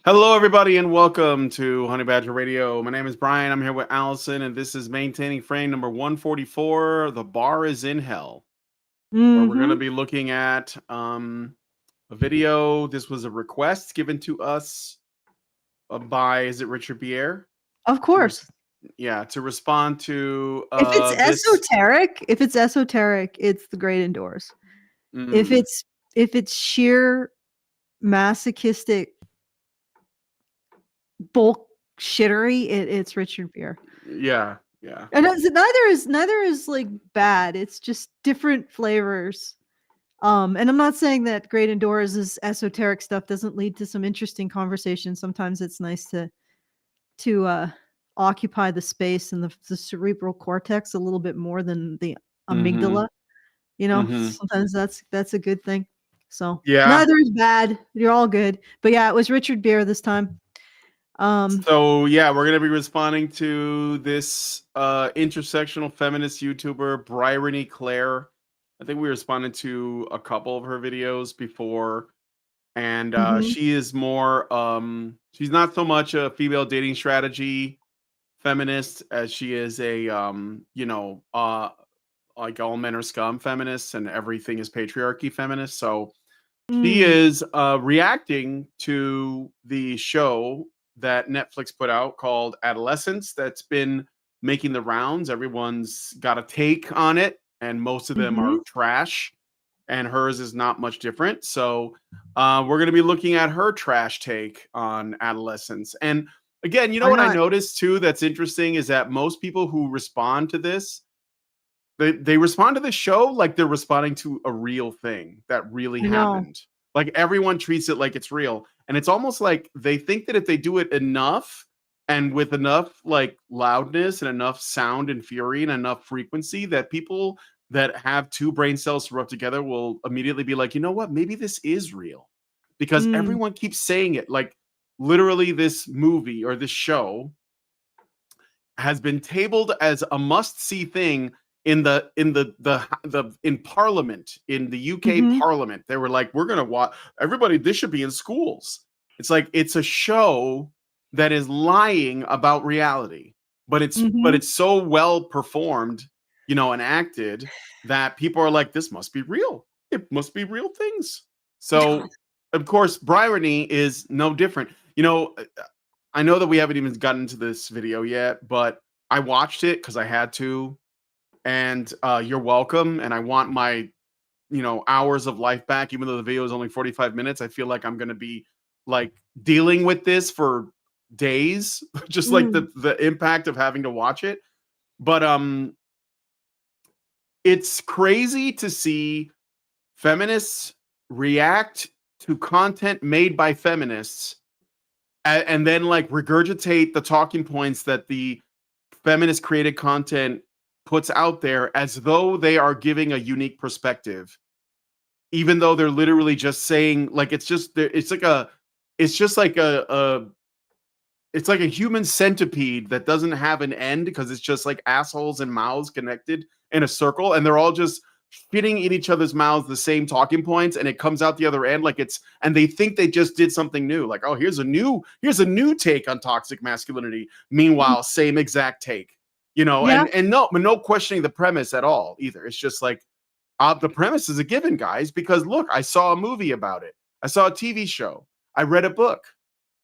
Hello, everybody, and welcome to Honey Badger Radio. My name is Brian. I'm here with Allison, and this is Maintaining Frame number 144. The Bar is in Hell, where we're going to Mhm. be looking at a video. This was a request given to us by, is it Richard Pierre? Of To res- course. yeah, to respond to If it's this. esoteric, it's the great indoors. If Mm, it's sheer masochistic bullshittery, it's Richard Gere. yeah, yeah. And neither is like bad. It's just different flavors. And I'm not saying that great indoors' esoteric stuff doesn't lead to some interesting conversations. Sometimes it's nice to occupy the space and the cerebral cortex a little bit more than the Mm-hmm. amygdala. Mm-hmm. Sometimes that's a good thing. So Yeah. neither is bad. You're all good. But yeah, it was Richard Gere this time. So yeah, we're gonna be responding to this intersectional feminist YouTuber, Bryony Claire. I think we responded to a couple of her videos before, and Mhm, she is more she's not so much a female dating strategy feminist as she is a like all men are scum feminist and everything is patriarchy feminist. So she mm, is reacting to the show that Netflix put out called Adolescence that's been making the rounds. Everyone's got a take on it, and most of them are mhm. trash, and hers is not much different. So we're going to be looking at her trash take on Adolescence. And again, you know Why what I not? noticed too that's interesting is that most people who respond to this they respond to the show like they're responding to a real thing that really I know. happened. Like everyone treats it like it's real. And it's almost like they think that if they do it enough and with enough like loudness and enough sound and fury and enough frequency that people that have two brain cells to rub together will immediately be like, you know what, maybe this is real. Because Mm, everyone keeps saying it. Like literally this movie or this show has been tabled as a must-see thing in the in Parliament in the UK mhm, Parliament. They were like, "We're gonna watch everybody. This should be in schools." It's like it's a show that is lying about reality, but mhm. it's so well performed, and acted that people are like, "This must be real. It must be real things." So, of course, Bryony is no different. I know that we haven't even gotten to this video yet, but I watched it because I had to. And you're welcome. And I want my, hours of life back, even though the video is only 45 minutes. I feel like I'm going to be like dealing with this for days, just like Mm. the impact of having to watch it. But it's crazy to see feminists react to content made by feminists and then like regurgitate the talking points that the feminist created content puts out there as though they are giving a unique perspective, even though they're literally just saying like it's just like a it's like a human centipede that doesn't have an end because it's just like assholes and mouths connected in a circle, and they're all just fitting in each other's mouths the same talking points, and it comes out the other end like it's and they think they just did something new, like, oh, here's a new take on toxic masculinity. Meanwhile, same exact take, Yeah. and no questioning the premise at all either. It's just like the premise is a given, guys, because look, I saw a movie about it. I saw a TV show. I read a book.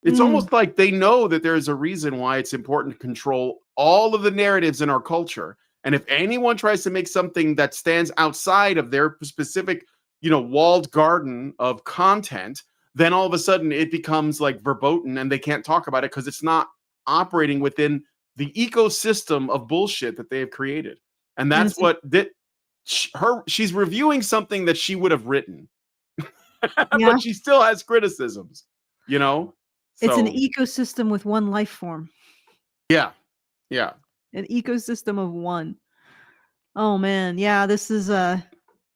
It's Mm, almost like they know that there is a reason why it's important to control all of the narratives in our culture. And if anyone tries to make something that stands outside of their specific, walled garden of content, then all of a sudden it becomes like verboten and they can't talk about it because it's not operating within the ecosystem of bullshit that they have created. And and that's what that she's reviewing something that she would have written, yeah, but she still has criticisms, you know? it's an So ecosystem with one life form, yeah, yeah. an ecosystem of one. Oh, man. Yeah, this is it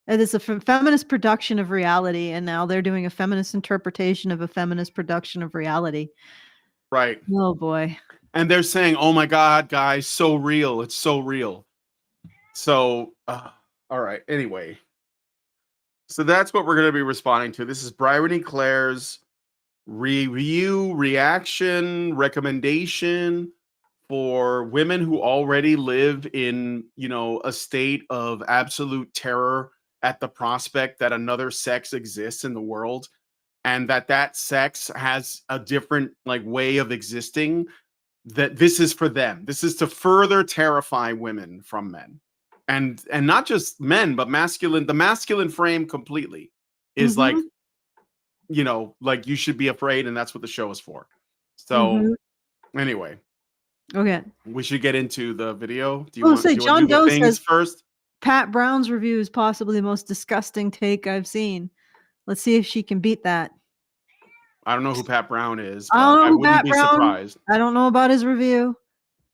is a feminist production of reality, and now they're doing a feminist interpretation of a feminist production of reality. Right. Oh, boy. And they're saying, "Oh my god, guys, so real. It's so real." So, all right. Anyway, so that's what we're going to be responding to. This is Bryony Claire's review, reaction, recommendation for women who already live in, a state of absolute terror at the prospect that another sex exists in the world, and that sex has a different like way of existing, that this is for them. This is to further terrify women from men. And not just men, but the masculine frame completely is like, Mhm. like you should be afraid, and that's what the show is for. So Mhm. anyway, Okay. we should get into the video. Do you Oh, want say do you want to John do the Doe things says first? Pat Brown's review is possibly the most disgusting take I've seen. Let's see if she can beat that. I don't know who Pat Brown is, I but don't I know who wouldn't Pat be Brown. surprised. I don't know about his review.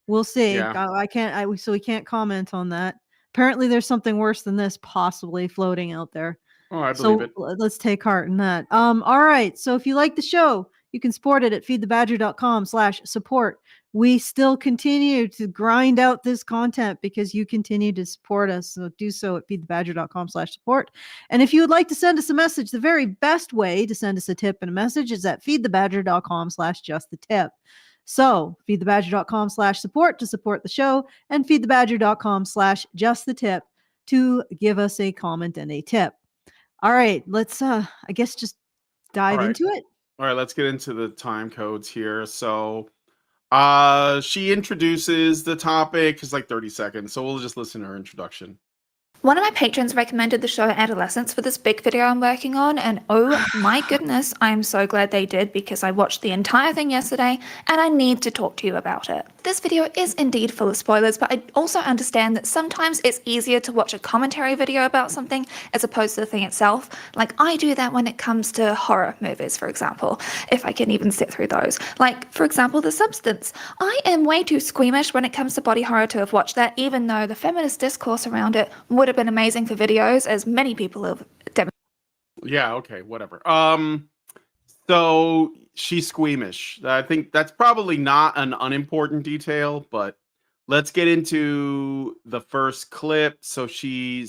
We'll see. Yeah. I can't. So we can't comment on that. Apparently, there's something worse than this possibly floating out there. Oh, I believe So it. let's take heart in that. All right. So if you like the show, you can support it at feedthebadger.com/support. We still continue to grind out this content because you continue to support us. So do so at feedthebadger.com/support. And if you would like to send us a message, the very best way to send us a tip and a message is at feedthebadger.com/justthetip. So feedthebadger.com/support to support the show, and feedthebadger.com/justthetip to give us a comment and a tip. All right, let's I guess just All dive right. into it. All right, let's get into the time codes here. So she introduces the topic. It's like 30 seconds. So we'll just listen to her introduction. One of my patrons recommended the show Adolescence for this big video I'm working on, and oh my goodness, I'm so glad they did because I watched the entire thing yesterday and I need to talk to you about it. This video is indeed full of spoilers, but I also understand that sometimes it's easier to watch a commentary video about something as opposed to the thing itself. Like I do that when it comes to horror movies, for example, if I can even sit through those. Like, for example, The Substance. I am way too squeamish when it comes to body horror to have watched that, even though the feminist discourse around it would have been amazing for videos, as many people have demonstrated. Yeah, okay, whatever. So she's squeamish. I think that's probably not an unimportant detail, but let's get into the first clip. So let me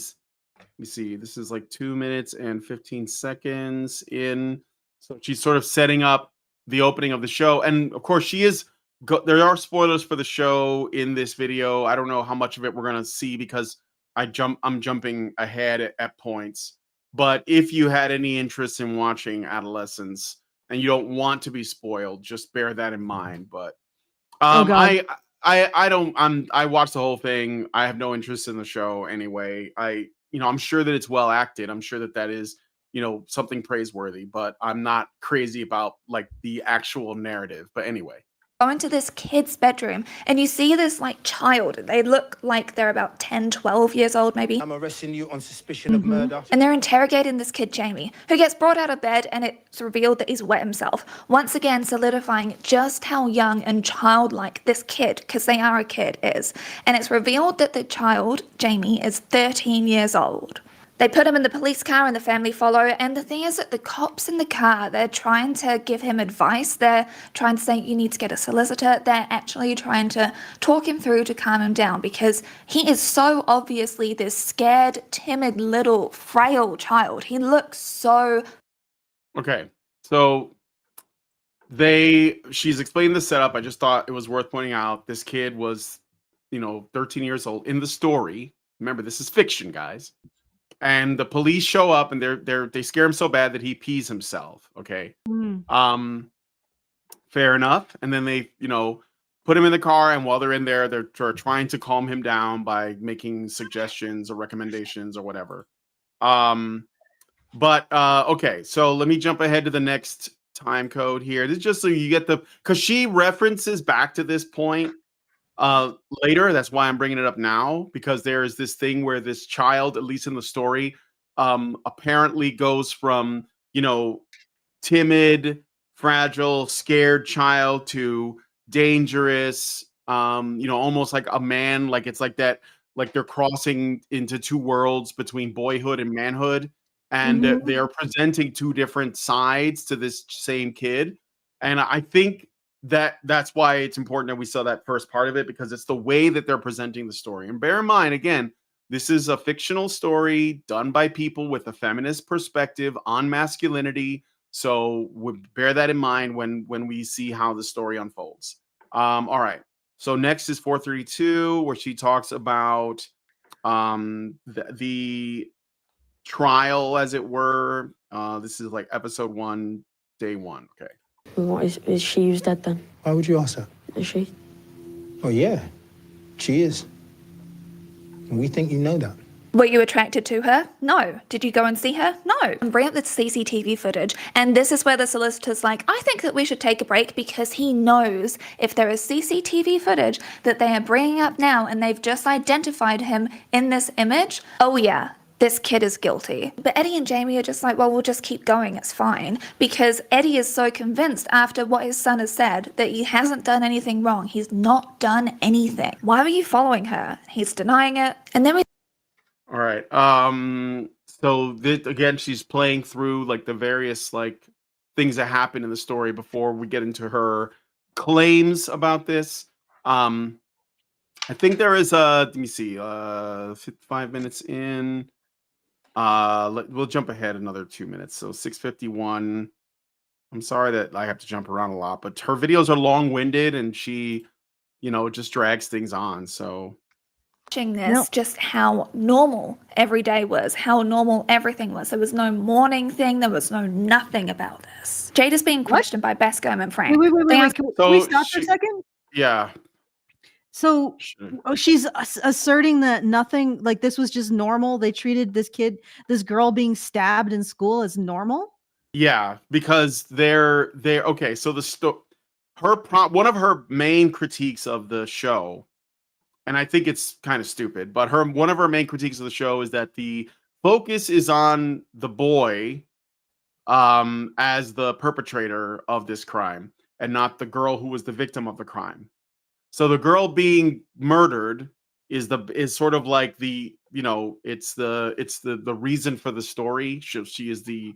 see, this is like 2 minutes and 15 seconds in. So she's sort of setting up the opening of the show. And of course, there are spoilers for the show in this video. I don't know how much of it we're going to see because I'm jumping ahead at points. But if you had any interest in watching Adolescence and you don't want to be spoiled, just bear that in mind. But Oh God. I watched the whole thing. I have no interest in the show anyway. I'm sure that it's well acted. I'm sure that is, something praiseworthy, but I'm not crazy about like the actual narrative. But anyway. Go into this kid's bedroom and you see this like child. They look like they're about 10, 12 years old maybe. I'm arresting you on suspicion of murder. And they're interrogating this kid, Jamie, who gets brought out of bed and it's revealed that he's wet himself. Once again, solidifying just how young and childlike this kid, because they are a kid, is. And it's revealed that the child, Jamie, is 13 years old. They put him in the police car and the family follow. And the thing is that the cops in the car, they're trying to give him advice. They're trying to say, you need to get a solicitor. They're actually trying to talk him through to calm him down because he is so obviously this scared, timid, little, frail child. He looks so... Okay. So she's explained the setup. I just thought it was worth pointing out. This kid was, 13 years old in the story. Remember, this is fiction, guys. And the police show up and they scare him so bad that he pees himself. Okay. Fair enough. And then they, put him in the car, and while they're in there, they're trying to calm him down by making suggestions or recommendations or whatever. Okay, so let me jump ahead to the next time code here. This is just so you get because she references back to this point later. That's why I'm bringing it up now, because there is this thing where this child, at least in the story, apparently goes from timid, fragile, scared child to dangerous, almost like a man. Like it's like that, like they're crossing into two worlds between boyhood and manhood, and they're presenting two different sides to this same kid. And I think that's why it's important that we saw that first part of it, because it's the way that they're presenting the story. And bear in mind, again, this is a fictional story done by people with a feminist perspective on masculinity. So we bear that in mind when we see how the story unfolds. All right. So next is 432, where she talks about the trial, as it were. This is like episode 1, day 1. Okay. What is she used dead then? Why would you ask that? Is she? Oh, yeah, she is. And we think you know that. Were you attracted to her? No. Did you go and see her? No. And bring up the CCTV footage. And this is where the solicitor's like, I think that we should take a break because he knows if there is CCTV footage that they are bringing up now and they've just identified him in this image. Oh yeah, this kid is guilty. But Eddie and Jamie are just like, well, we'll just keep going. It's fine. Because Eddie is so convinced after what his son has said that he hasn't done anything wrong. He's not done anything. Why were you following her? He's denying it. And then we All right. So again, she's playing through like the various like things that happen in the story before we get into her claims about this. I think there is let me see, 5 minutes in. We'll jump ahead another 2 minutes. So 6:51. I'm sorry that I have to jump around a lot, but her videos are long-winded and she, just drags things on. So watching this, just how normal every day was, how normal everything was. There was no morning thing. There was no nothing about this. Jade is being questioned by Bascom and Frank. Wait. They ask- Can we stop for a second? yeah. So she's asserting that nothing, like this was just normal. They treated this girl being stabbed in school as normal. Yeah, because they're okay. So one of her main critiques of the show, and I think it's kind of stupid, but one of her main critiques of the show is that the focus is on the boy as the perpetrator of this crime and not the girl who was the victim of the crime. So the girl being murdered is sort of like it's the reason for the story. She is the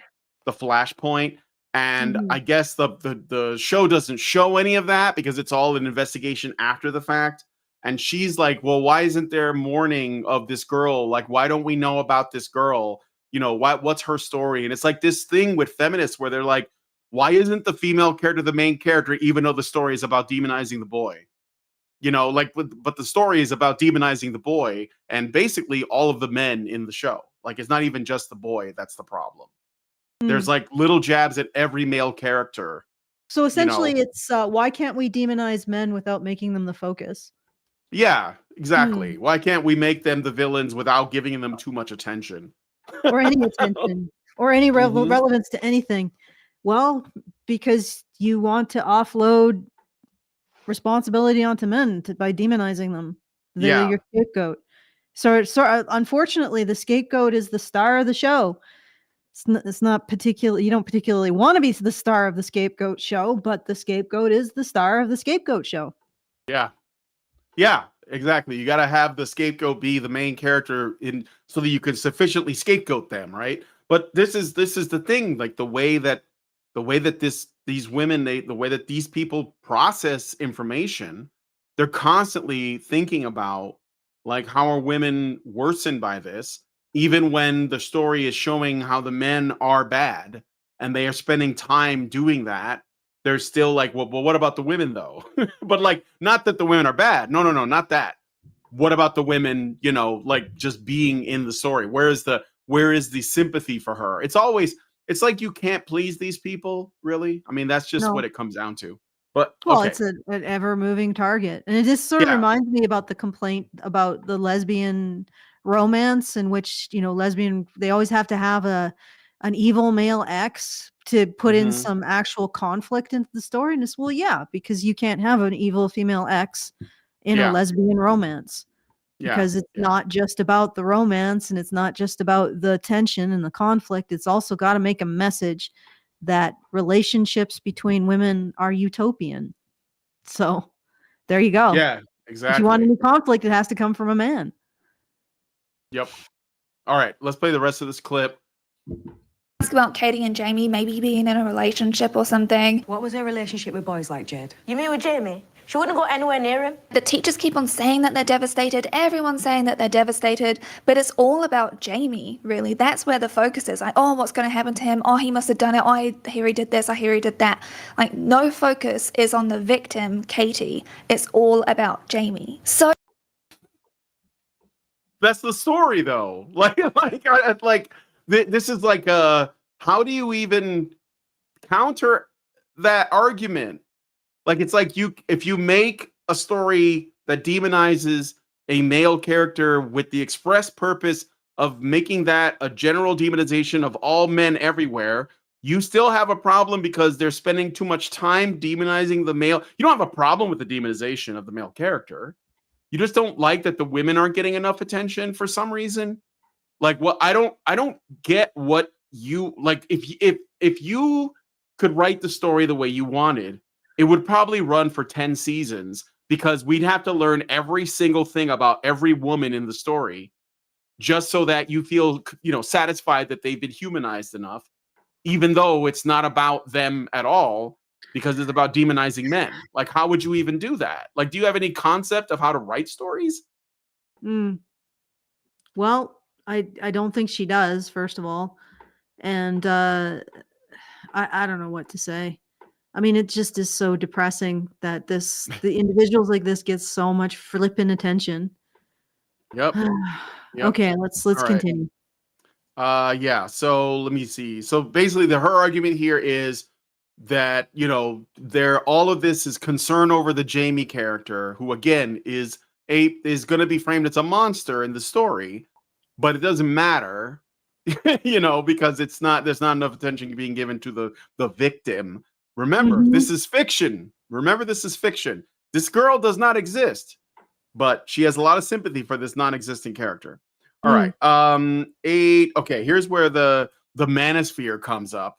flashpoint. And I guess the show doesn't show any of that because it's all an investigation after the fact. And she's like, well, why isn't there mourning of this girl? Like, why don't we know about this girl? What's her story? And it's like this thing with feminists where they're like, why isn't the female character the main character, even though the story is about demonizing the boy? But the story is about demonizing the boy and basically all of the men in the show. Like, it's not even just the boy that's the problem. There's like little jabs at every male character. So essentially it's why can't we demonize men without making them the focus? Yeah, exactly. Why can't we make them the villains without giving them too much attention? Or any attention or any relevance to anything? Well, because you want to offload responsibility onto men by demonizing them. They're your scapegoat. So unfortunately, the scapegoat is the star of the show. It's not particularly, you don't particularly want to be the star of the scapegoat show, but the scapegoat is the star of the scapegoat show. Yeah, exactly. You got to have the scapegoat be the main character so that you can sufficiently scapegoat them, right? But this is the thing, like the way that these women, the way that these people process information, they're constantly thinking about like, how are women worsened by this? Even when the story is showing how the men are bad and they are spending time doing that, they're still like, well, what about the women though? But like, not that the women are bad. No, not that. What about the women, like just being in the story? Where is the sympathy for her? It's like you can't please these people, really. I mean, that's just what it comes down to. But it's an ever-moving target. And it just sort of reminds me about the complaint about the lesbian romance in which, they always have to have an evil male ex to put in some actual conflict into the story. And it's, because you can't have an evil female ex in a lesbian romance. Because it's not just about the romance and it's not just about the tension and the conflict. It's also got to make a message that relationships between women are utopian. So there you go. Yeah, exactly. If you want any conflict, it has to come from a man. Yep. All right, let's play the rest of this clip. Ask about Katie and Jamie maybe being in a relationship or something. What was her relationship with boys like, Jade? You mean with Jamie? She wouldn't go anywhere near him. The teachers keep on saying that they're devastated. Everyone's saying that they're devastated, but it's all about Jamie, really. That's where the focus is. Like, oh, what's going to happen to him? Oh, he must have done it. Oh, I hear he did this. I hear he did that. Like, no focus is on the victim, Katie. It's all about Jamie. So That's the story, though. This is like, how do you even counter that argument? Like, it's like if you make a story that demonizes a male character with the express purpose of making that a general demonization of all men everywhere, you still have a problem because they're spending too much time demonizing the male. You don't have a problem with the demonization of the male character. You just don't like that the women aren't getting enough attention for some reason. Like, what I don't get what you like. If you could write the story the way you wanted, it would probably run for 10 seasons because we'd have to learn every single thing about every woman in the story just so that you feel, satisfied that they've been humanized enough, even though it's not about them at all because it's about demonizing men. Like, how would you even do that? Like, do you have any concept of how to write stories? Well, I don't think she does, first of all. And I don't know what to say. I mean, it just is so depressing that the individuals like this get so much flippin' attention. Yep. Okay, let's All right. continue. Yeah. So let me see. So basically, her argument here is that all of this is concern over the Jamie character, who again is going to be framed as a monster in the story, but it doesn't matter, because there's not enough attention being given to the victim. Remember, this is fiction. This girl does not exist, but she has a lot of sympathy for this non-existent character. All right. 8. Okay, here's where the Manosphere comes up.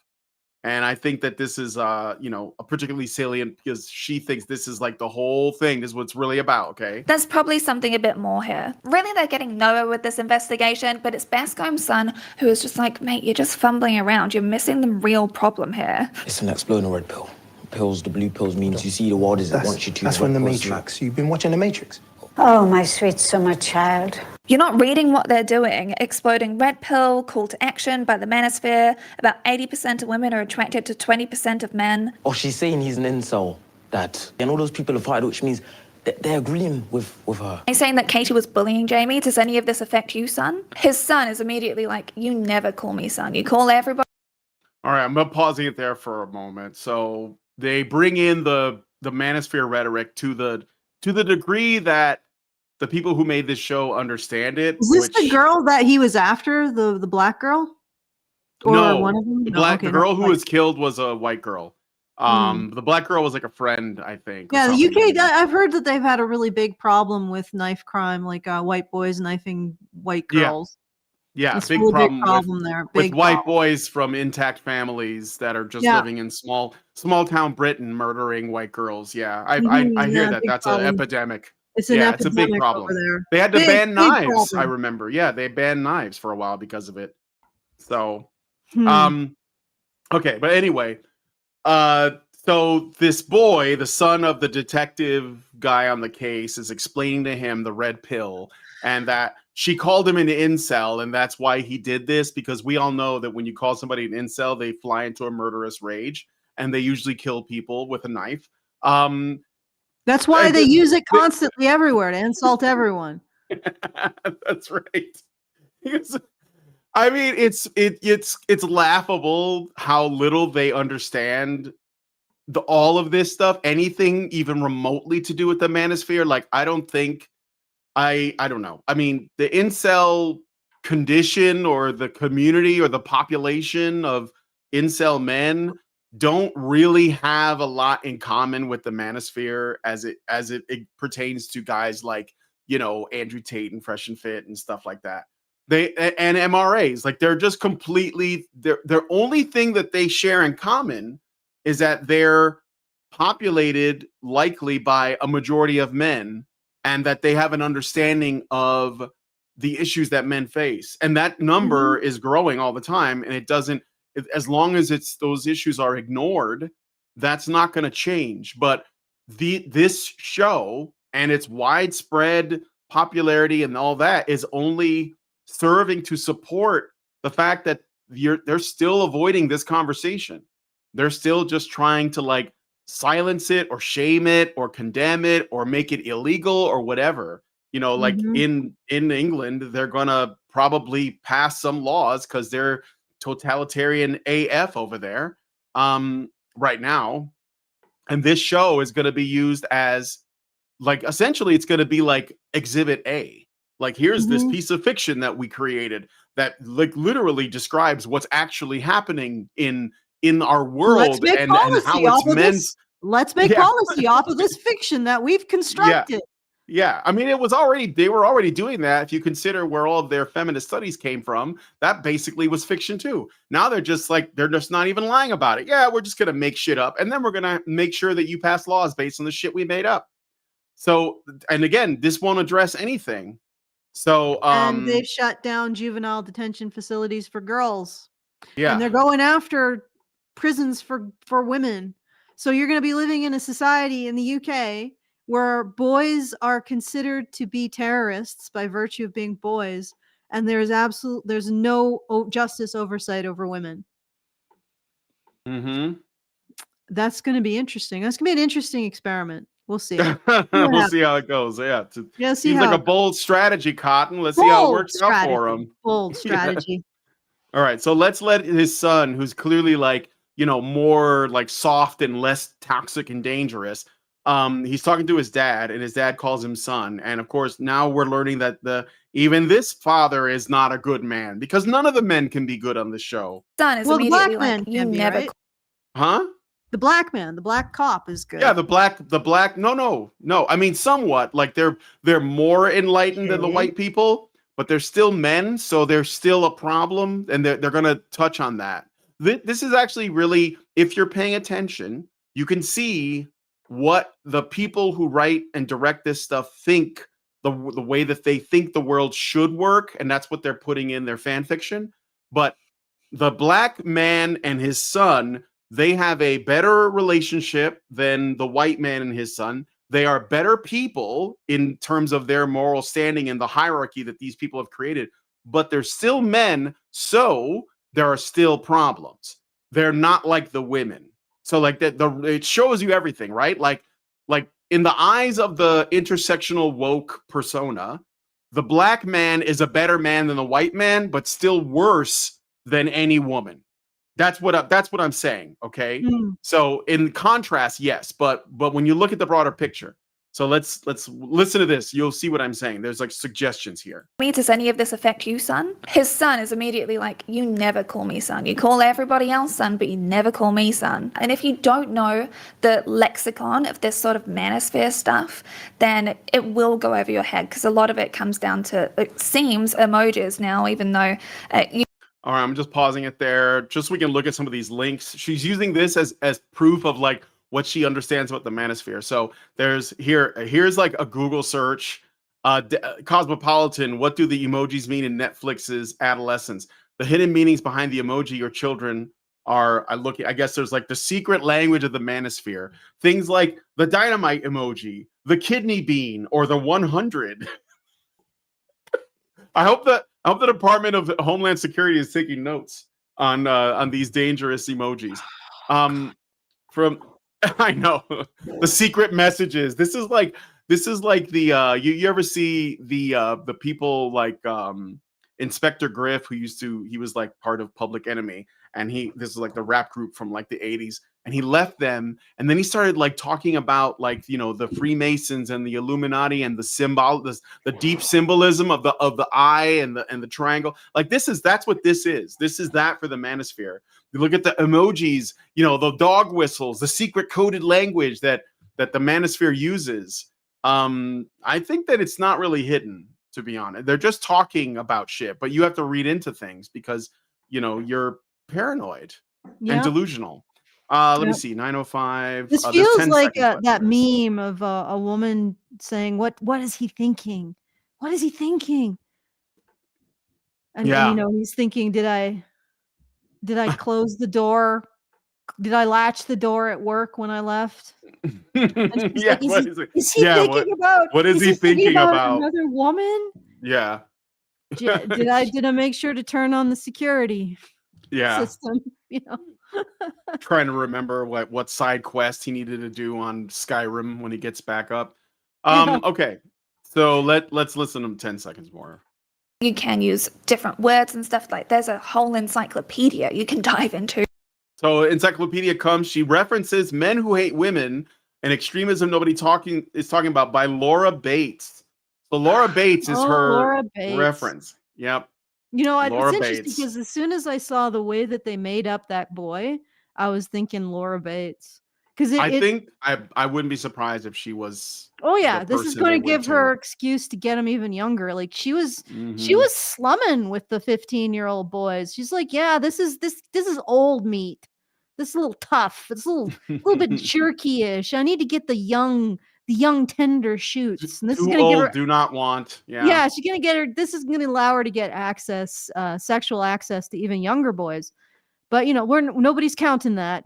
And I think that this is particularly salient because she thinks this is like the whole thing. This is what it's really about, okay? there's probably something a bit more here. Really, they're getting nowhere with this investigation, but it's Bascom's son who is just like, mate, you're just fumbling around. You're missing the real problem here. It's an exploding red pill. Pills, the blue pills means you see the world as it wants you to. That's from the Matrix. You've been watching the Matrix. Oh, my sweet summer child. You're not reading what they're doing. Exploding red pill, call to action by the Manosphere. About 80% of women are attracted to 20% of men. Oh, she's saying he's an incel, Dad. And all those people have fired, which means they're agreeing with her. He's saying that Katie was bullying Jamie. Does any of this affect you, son? His son is immediately like, you never call me son. You call everybody. All right, I'm pausing it there for a moment. So they bring in the Manosphere rhetoric to the degree that the people who made this show understand it. Is this the girl that he was after, the black girl? Or no, one of them? the girl who was killed was a white girl. The black girl was like a friend, I think. Yeah, the UK, I've heard that they've had a really big problem with knife crime, like white boys knifing white girls. Yeah, it's big really problem there. With white boys from intact families that are just living in small town Britain murdering white girls. Yeah, I hear that. That's an epidemic. It's an epidemic. It's a big problem. Over there. They had to ban knives. Problem. I remember. Yeah, they banned knives for a while because of it. So, okay, but anyway, so this boy, the son of the detective guy on the case, is explaining to him the red pill and that she called him an incel, and that's why he did this, because we all know that when you call somebody an incel, they fly into a murderous rage and they usually kill people with a knife. That's why they use it constantly everywhere to insult everyone. That's right. I mean, it's laughable how little they understand all of this stuff, anything even remotely to do with the Manosphere. Like, I don't know. I mean, the incel condition or the community or the population of incel men don't really have a lot in common with the Manosphere as it pertains to guys like, Andrew Tate and Fresh and Fit and stuff like that. And MRAs, like, they're just completely, their only thing that they share in common is that they're populated likely by a majority of men, and that they have an understanding of the issues that men face. And that number is growing all the time. And it doesn't, as long as those issues are ignored, that's not going to change. But this show and its widespread popularity and all that is only serving to support the fact that they're still avoiding this conversation. They're still just trying to like silence it or shame it or condemn it or make it illegal or whatever. You know, like Mhm. in England, they're gonna probably pass some laws because they're totalitarian AF over there right now. And this show is gonna be used as like essentially it's going to be like exhibit A. Like here's this Mhm. piece of fiction that we created that like literally describes what's actually happening in our Let's world make and how policy it's off of meant. this. Let's make Yeah. policy off of this fiction that we've Yeah. constructed. Yeah. I mean, they were already doing that. If you consider where all of their feminist studies came from, that basically was fiction too. Now they're just not even lying about it. Yeah, we're just going to make shit up. And then we're going to make sure that you pass laws based on the shit we made up. So, and again, this won't address anything. So, And they've shut down juvenile detention facilities for girls. And they're yeah. going after prisons for women. So you're going to be living in a society in the UK where boys are considered to be terrorists by virtue of being boys, and there's no justice oversight over women. Mm-hmm. That's going to be interesting. That's going to be an interesting experiment. We'll see. We'll see how it goes. Yeah. Yeah, see Seems how like a it goes. bold strategy, Cotton. Let's see how it works out for him. Bold Yeah. strategy. All right. So let's let his son, who's clearly like, more like soft and less toxic and dangerous. He's talking to his dad, and his dad calls him son. And of course, now we're learning that even this father is not a good man because none of the men can be good on the show. Son is Well, the immediately black man like, you can be, never right? Huh? The black man, the black cop is good. Yeah, the black. No. I mean, somewhat like they're more enlightened than the Okay. white people, but they're still men, so there's still a problem, and they're gonna touch on that. This is actually really, if you're paying attention, you can see what the people who write and direct this stuff think the way that they think the world should work, and that's what they're putting in their fan fiction. But the black man and his son, they have a better relationship than the white man and his son. They are better people in terms of their moral standing in the hierarchy that these people have created, but they're still men, so there are still problems. They're not like the women. So like that, it shows you everything, right? Like in the eyes of the intersectional woke persona, the black man is a better man than the white man, but still worse than any woman. That's what I'm saying. Okay. Mm. So in contrast, yes, but when you look at the broader picture, so let's listen to this. You'll see what I'm saying. There's like suggestions here. Does any of this affect you, son? His son is immediately like, you never call me son. You call everybody else son, but you never call me son. And if you don't know the lexicon of this sort of manosphere stuff, then it will go over your head because a lot of it comes down to, it seems, emojis now, even though you All right, I'm just pausing it there, just so we can look at some of these links. She's using this as proof of like what she understands about the manosphere. So here's like a Google search. Cosmopolitan, what do the emojis mean in Netflix's adolescence? The hidden meanings behind the emoji your children are looking. I guess there's like the secret language of the manosphere. Things like the dynamite emoji, the kidney bean, or the 100. I hope the Department of Homeland Security is taking notes on these dangerous emojis. From I know the secret messages. This is like the you ever see the people like Inspector Griff, he was like part of Public Enemy, and this is like the rap group from like the 80s, and he left them, and then he started like talking about like the Freemasons and the Illuminati and the deep symbolism of the eye and the triangle. Like that's what this is. This is that for the manosphere. You look at the emojis, the dog whistles, the secret coded language that the manosphere uses. I think that it's not really hidden, to be honest. They're just talking about shit, but you have to read into things because you're paranoid and delusional. Let me see, 9:05. This feels like that meme of a woman saying, "What is he thinking? What is he thinking?" And he's thinking, "Did I close the door Did I latch the door at work when I left? And she's Yeah, like, what is it? is he Yeah, thinking about? what is he thinking about? Another woman? Yeah. Did I make sure to turn on the security Yeah. system? You know. Trying to remember what side quest he needed to do on Skyrim when he gets back up. Yeah. Okay. So let's listen to 10 seconds more. You can use different words and stuff. Like there's a whole encyclopedia you can dive into. So encyclopedia comes, she references Men Who Hate Women and Extremism Nobody is Talking About by Laura Bates. So Laura Bates is her Laura Bates. reference. Yep. You know, Laura it's interesting Bates. because as soon as I saw the way that they made up that boy, I was thinking Laura Bates. Because I think I wouldn't be surprised if she was. Oh yeah, the this is person going they to give went to. her excuse to get him even younger. Like she was Mhm. slumming with the 15-year-old boys. She's like, yeah, this is old meat. This is a little tough. It's a little bit jerky-ish. I need to get the young tender shoots. And this is Too going to give her. old, do not want. Yeah, she's going to get her. This is going to allow her to get access, sexual access to even younger boys. But you know, nobody's counting that.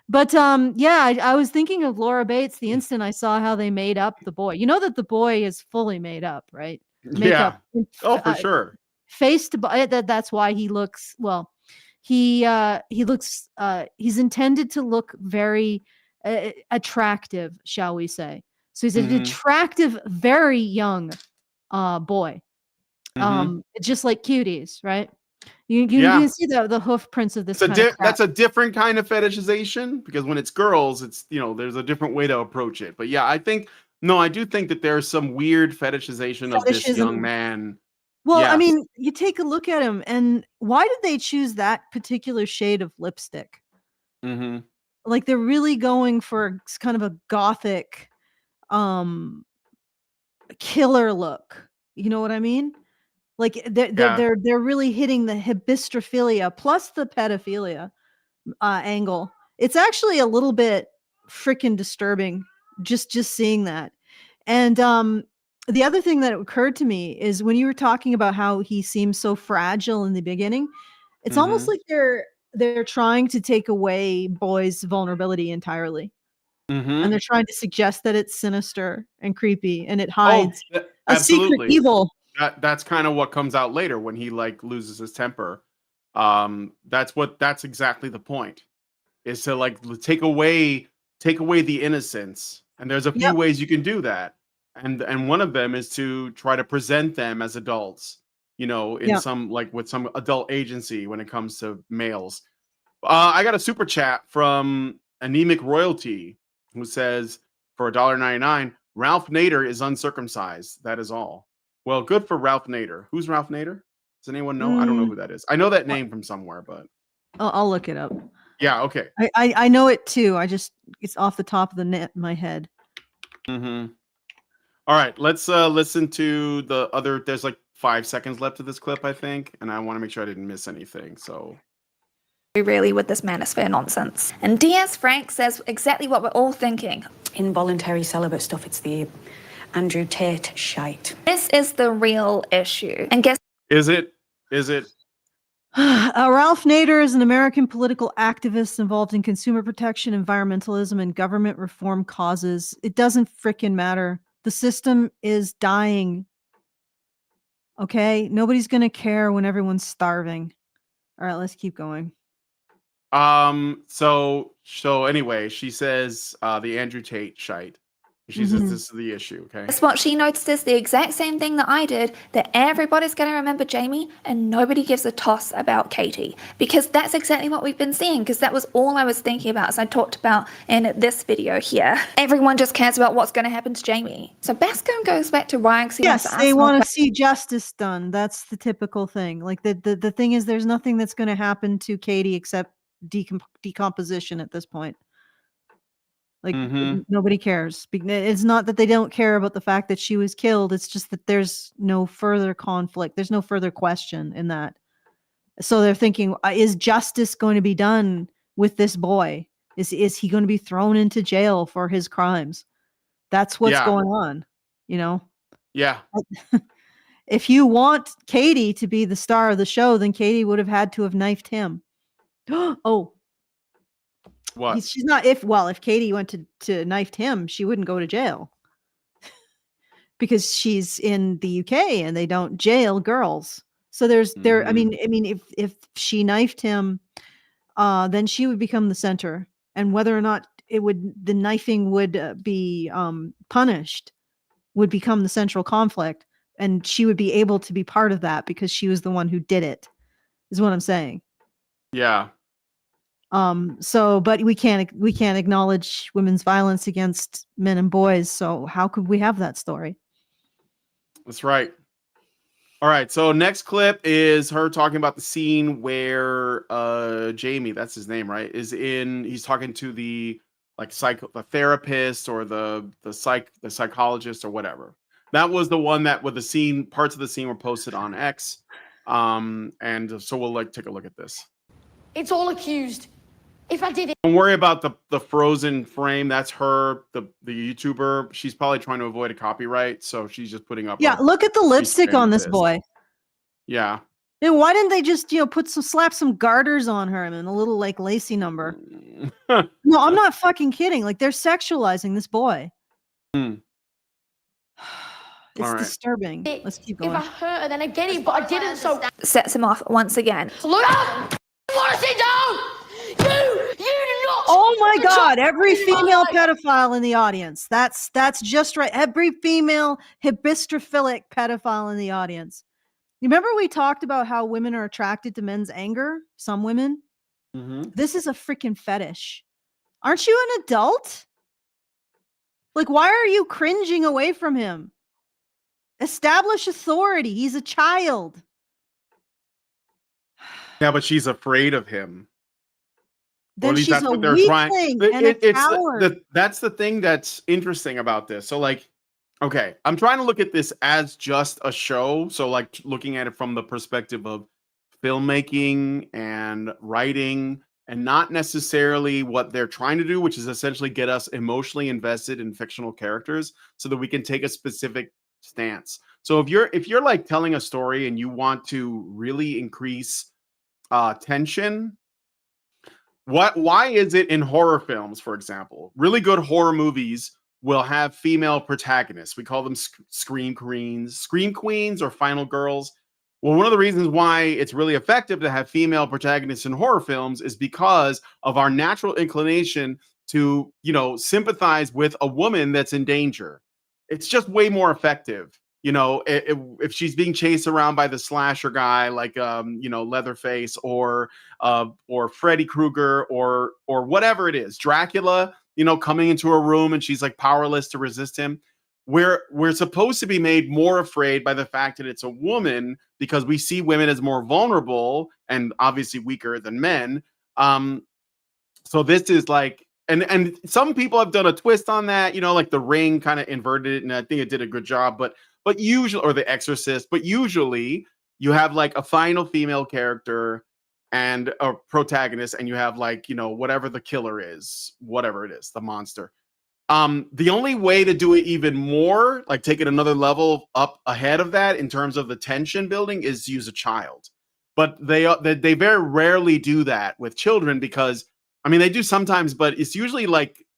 But yeah, I was thinking of Laura Bates the instant I saw how they made up the boy. You know that the boy is fully made up, right? Makeup. Yeah. Oh, for sure. Face to body. That's why he looks well. He looks. He's intended to look very attractive, shall we say? So he's an Mhm. attractive, very young boy. Mhm. Just like cuties, right? You Yeah. can see the hoof prints of this kind of crap. That's a different kind of fetishization because when it's girls, it's there's a different way to approach it. But yeah, I do think that there's some weird fetishization of this young Fetishism. man. Well, I Yes. mean, you take a look at him, and why did they choose that particular shade of lipstick? Mhm. Like they're really going for kind of a gothic, killer look. You know what I mean? Like they're really hitting the hibistrophilia plus the pedophilia angle. It's actually a little bit freaking disturbing just seeing that. And the other thing that occurred to me is when you were talking about how he seems so fragile in the beginning, it's almost Mhm. like they're trying to take away boys' vulnerability entirely. And Mhm. they're trying to suggest that it's sinister and creepy and it Oh, hides a secret absolutely. evil. That's kind of what comes out later when he like loses his temper. That's exactly the point. Is to like take away the innocence. And there's a few Yep. ways you can do that. And one of them is to try to present them as adults, in Yep. some like with some adult agency when it comes to males. I got a super chat from Anemic Royalty who says for $1.99, Ralph Nader is uncircumcised. That is all. Well, good for Ralph Nader. Who's Ralph Nader? Does anyone know? I don't know who that is. I know that name from somewhere, but I'll look it up. yeah, okay. I know it too. It's off the top of the net in my head. Mm-hmm. All right, let's listen to the other. There's like 5 seconds left of this clip, I think, and I want to make sure I didn't miss anything. So Really with this manosphere nonsense. And DS Frank says exactly what we're all thinking. Involuntary celibate stuff, it's the Andrew Tate shite. This is the real issue. And guess is it? Ralph Nader is an American political activist involved in consumer protection, environmentalism, and government reform causes. It doesn't frickin' matter. The system is dying. Okay? Nobody's going to care when everyone's starving. All right, let's keep going. So anyway, she says the Andrew Tate shite. She says this is the issue, okay? guess what she notices? The exact same thing that I did, that everybody's going to remember Jamie and nobody gives a toss about Katie. Because that's exactly what we've been seeing, because that was all I was thinking about, as I talked about in this video here. Everyone just cares about what's going to happen to Jamie. So Bascom goes back to Ryan. Yes, they want to see justice done. That's the typical thing. Like the thing is, there's nothing that's going to happen to Katie except decomposition at this point. Like nobody cares. It's not that they don't care about the fact that she was killed. It's just that there's no further conflict. There's no further question in that. So they're thinking, is justice going to be done with this boy? Is he going to be thrown into jail for his crimes? That's what's going on, Yeah. If you want Katie to be the star of the show, then Katie would have had to have knifed him. Oh, What? She's not. If Katie went to knifed him, she wouldn't go to jail because she's in the UK and they don't jail girls. So there. I mean, if she knifed him, then she would become the center, and whether or not the knifing would be punished would become the central conflict, and she would be able to be part of that because she was the one who did it. Is what I'm saying. Yeah. But we can't acknowledge women's violence against men and boys. So how could we have that story? That's right. All right. So next clip is her talking about the scene where Jamie, that's his name, right? He's talking to the the therapist or the psychologist or whatever. That was the one that with the scene, parts of the scene were posted on X. And so we'll take a look at this. It's all accused. If I did it. Don't worry about the frozen frame. That's her, the YouTuber. She's probably trying to avoid a copyright, so she's just putting up. Yeah, look at the lipstick on this boy. Yeah. And why didn't they just slap some garters on her and a little lacy number? No, I'm not fucking kidding. They're sexualizing this boy. It's disturbing. Let's keep going. If I hurt her, then I get it, but I didn't. So Sets him off once again. look out! You want to sit down? You do not. Oh my God! Every female pedophile in the audience. That's just right. Every female hibistrophilic pedophile in the audience. You remember we talked about how women are attracted to men's anger? Some women. Mm-hmm. This is a freaking fetish. Aren't you an adult? Why are you cringing away from him? Establish authority. He's a child. Yeah, but she's afraid of him. Then she's a weakling and a coward. That's the thing that's interesting about this. So okay, I'm trying to look at this as just a show. So looking at it from the perspective of filmmaking and writing and not necessarily what they're trying to do, which is essentially get us emotionally invested in fictional characters so that we can take a specific stance. So if you're telling a story and you want to really increase tension, why is it in horror films, for example, really good horror movies will have female protagonists? We call them scream queens or final girls. Well, one of the reasons why it's really effective to have female protagonists in horror films is because of our natural inclination to, sympathize with a woman that's in danger. It's just way more effective. If she's being chased around by the slasher guy, Leatherface or Freddy Krueger or whatever it is, Dracula, coming into a room and she's powerless to resist him. We're supposed to be made more afraid by the fact that it's a woman because we see women as more vulnerable and obviously weaker than men. So this is and some people have done a twist on that, The Ring kind of inverted it, and I think it did a good job, but usually, or The Exorcist, but usually you have a final female character and a protagonist, and you have whatever the killer is, whatever it is, the monster. The only way to do it even more, take it another level up ahead of that in terms of the tension building, is use a child. But they very rarely do that with children because, they do sometimes, but it's usually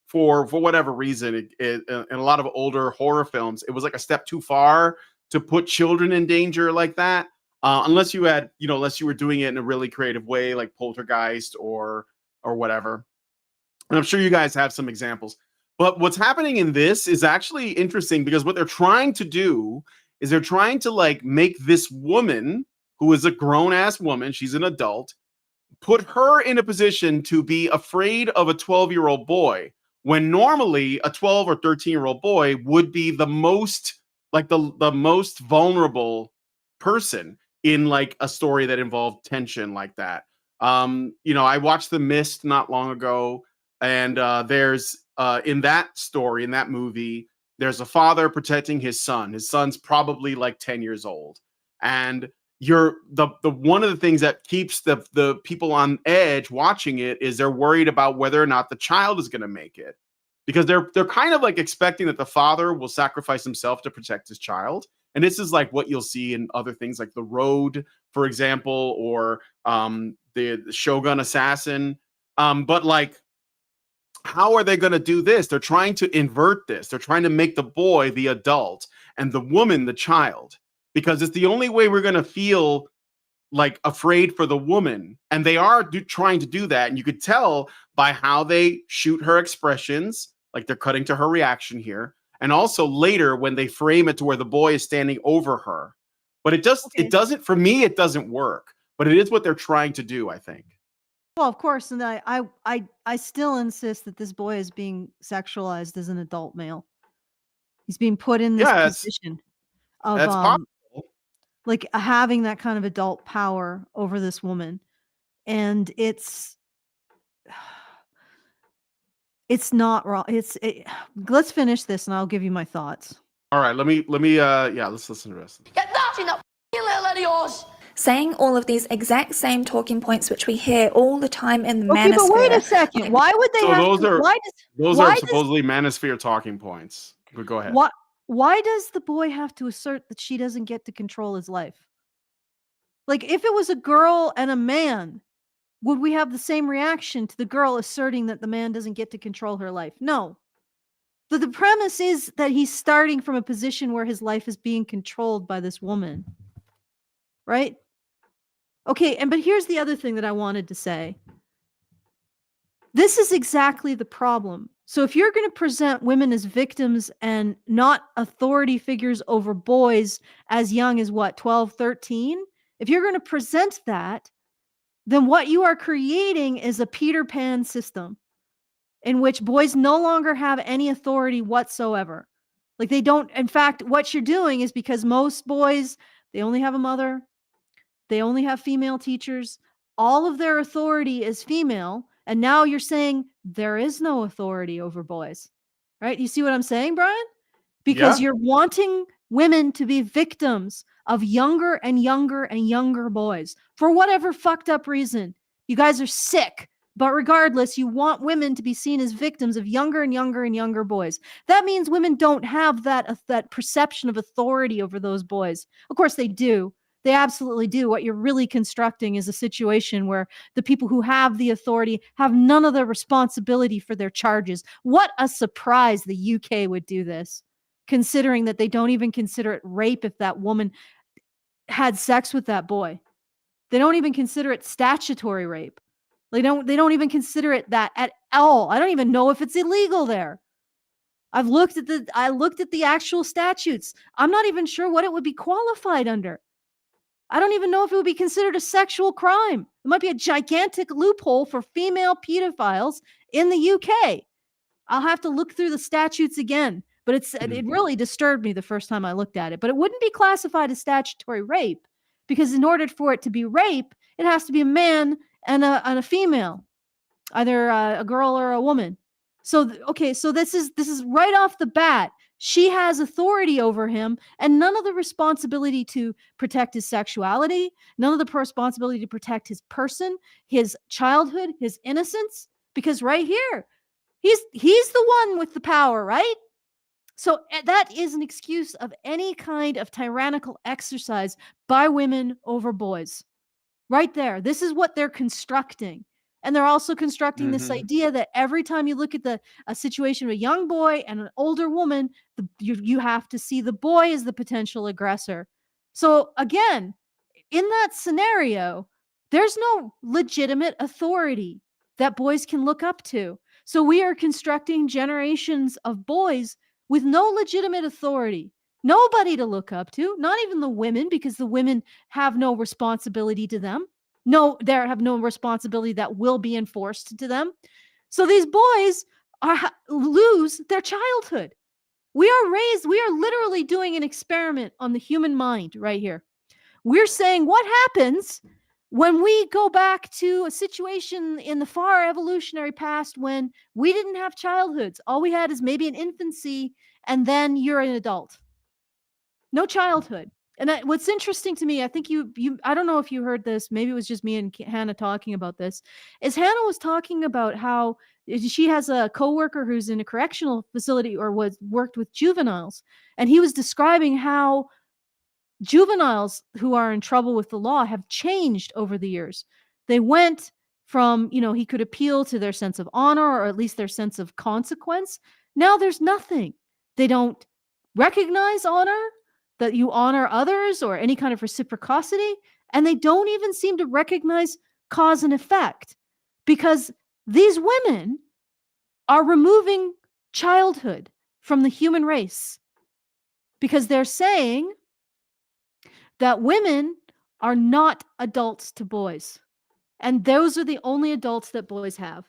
for whatever reason, in a lot of older horror films, it was a step too far to put children in danger like that. Unless you had, unless you were doing it in a really creative way, like Poltergeist or whatever. And I'm sure you guys have some examples. But what's happening in this is actually interesting because what they're trying to do is they're trying to make this woman, who is a grown-ass woman, she's an adult, put her in a position to be afraid of a 12-year-old boy, when normally a 12 or 13-year-old boy would be the most the most vulnerable person in a story that involved tension like that. I watched The Mist not long ago, and there's in that story, in that movie, there's a father protecting his son. His son's probably 10 years old. And the one of the things that keeps the people on edge watching it is they're worried about whether or not the child is going to make it, because they're kind of expecting that the father will sacrifice himself to protect his child. And this is what you'll see in other things like The Road, for example, or the Shogun Assassin. But how are they going to do this? They're trying to invert this. They're trying to make the boy the adult and the woman the child, because it's the only way we're going to feel like afraid for the woman. And they are trying to do that. And you could tell by how they shoot her expressions, like they're cutting to her reaction here. And also later when they frame it to where the boy is standing over her. But it doesn't, for me, it doesn't work. But it is what they're trying to do, I think. Well, of course, and I still insist that this boy is being sexualized as an adult male. He's being put in this position of that's possible. like having that kind of adult power over this woman, and it's not wrong. Let's finish this, and I'll give you my thoughts. All right, let's listen to the rest. Get that in that little head of yours. Saying all of these exact same talking points, which we hear all the time in the Okay, Manosphere. but wait a second. Why would they have to? Those are supposedly Manosphere talking points. But go ahead. Why does the boy have to assert that she doesn't get to control his life? Like, if it was a girl and a man, would we have the same reaction to the girl asserting that the man doesn't get to control her life? No. But the premise is that he's starting from a position where his life is being controlled by this woman. Right? Okay, but here's the other thing that I wanted to say. This is exactly the problem. So if you're going to present women as victims and not authority figures over boys as young as 12, 13, if you're going to present that, then what you are creating is a Peter Pan system in which boys no longer have any authority whatsoever. Like, they don't, in fact, what you're doing is, because most boys, they only have a mother, they only have female teachers, all of their authority is female, and now you're saying there is no authority over boys, right? You see what I'm saying, Brian? Because you're wanting women to be victims of younger and younger and younger boys for whatever fucked up reason. You guys are sick, but regardless, you want women to be seen as victims of younger and younger and younger boys. That means women don't have that perception of authority over those boys. Of course they do. They absolutely do. What you're really constructing is a situation where the people who have the authority have none of the responsibility for their charges. What a surprise the UK would do this, considering that they don't even consider it rape if that woman had sex with that boy. They don't even consider it statutory rape. They don't even consider it that at all. I don't even know if it's illegal there. I looked at the actual statutes. I'm not even sure what it would be qualified under. I don't even know if it would be considered a sexual crime. It might be a gigantic loophole for female pedophiles in the UK. I'll have to look through the statutes again, but it really disturbed me the first time I looked at it. But it wouldn't be classified as statutory rape, because in order for it to be rape, it has to be a man and a female, either a girl or a woman. So this is right off the bat. She has authority over him, and none of the responsibility to protect his sexuality, none of the responsibility to protect his person, his childhood, his innocence, because right here, he's the one with the power, right? So that is an excuse of any kind of tyrannical exercise by women over boys. Right there. This is what they're constructing. And they're also constructing this idea that every time you look at a situation of a young boy and an older woman, you have to see the boy as the potential aggressor. So again, in that scenario, there's no legitimate authority that boys can look up to. So we are constructing generations of boys with no legitimate authority, nobody to look up to, not even the women, because the women have no responsibility to them. No, they have no responsibility that will be enforced to them. So these boys lose their childhood. We are literally doing an experiment on the human mind right here. We're saying, what happens when we go back to a situation in the far evolutionary past when we didn't have childhoods? All we had is maybe an infancy, and then you're an adult. No childhood. And what's interesting to me, I think I don't know if you heard this, maybe it was just me and Hannah talking about this, is Hannah was talking about how she has a coworker who's in a correctional facility or worked with juveniles. And he was describing how juveniles who are in trouble with the law have changed over the years. They went from, he could appeal to their sense of honor or at least their sense of consequence. Now there's nothing. They don't recognize honor, that you honor others or any kind of reciprocity. And they don't even seem to recognize cause and effect, because these women are removing childhood from the human race, because they're saying that women are not adults to boys. And those are the only adults that boys have.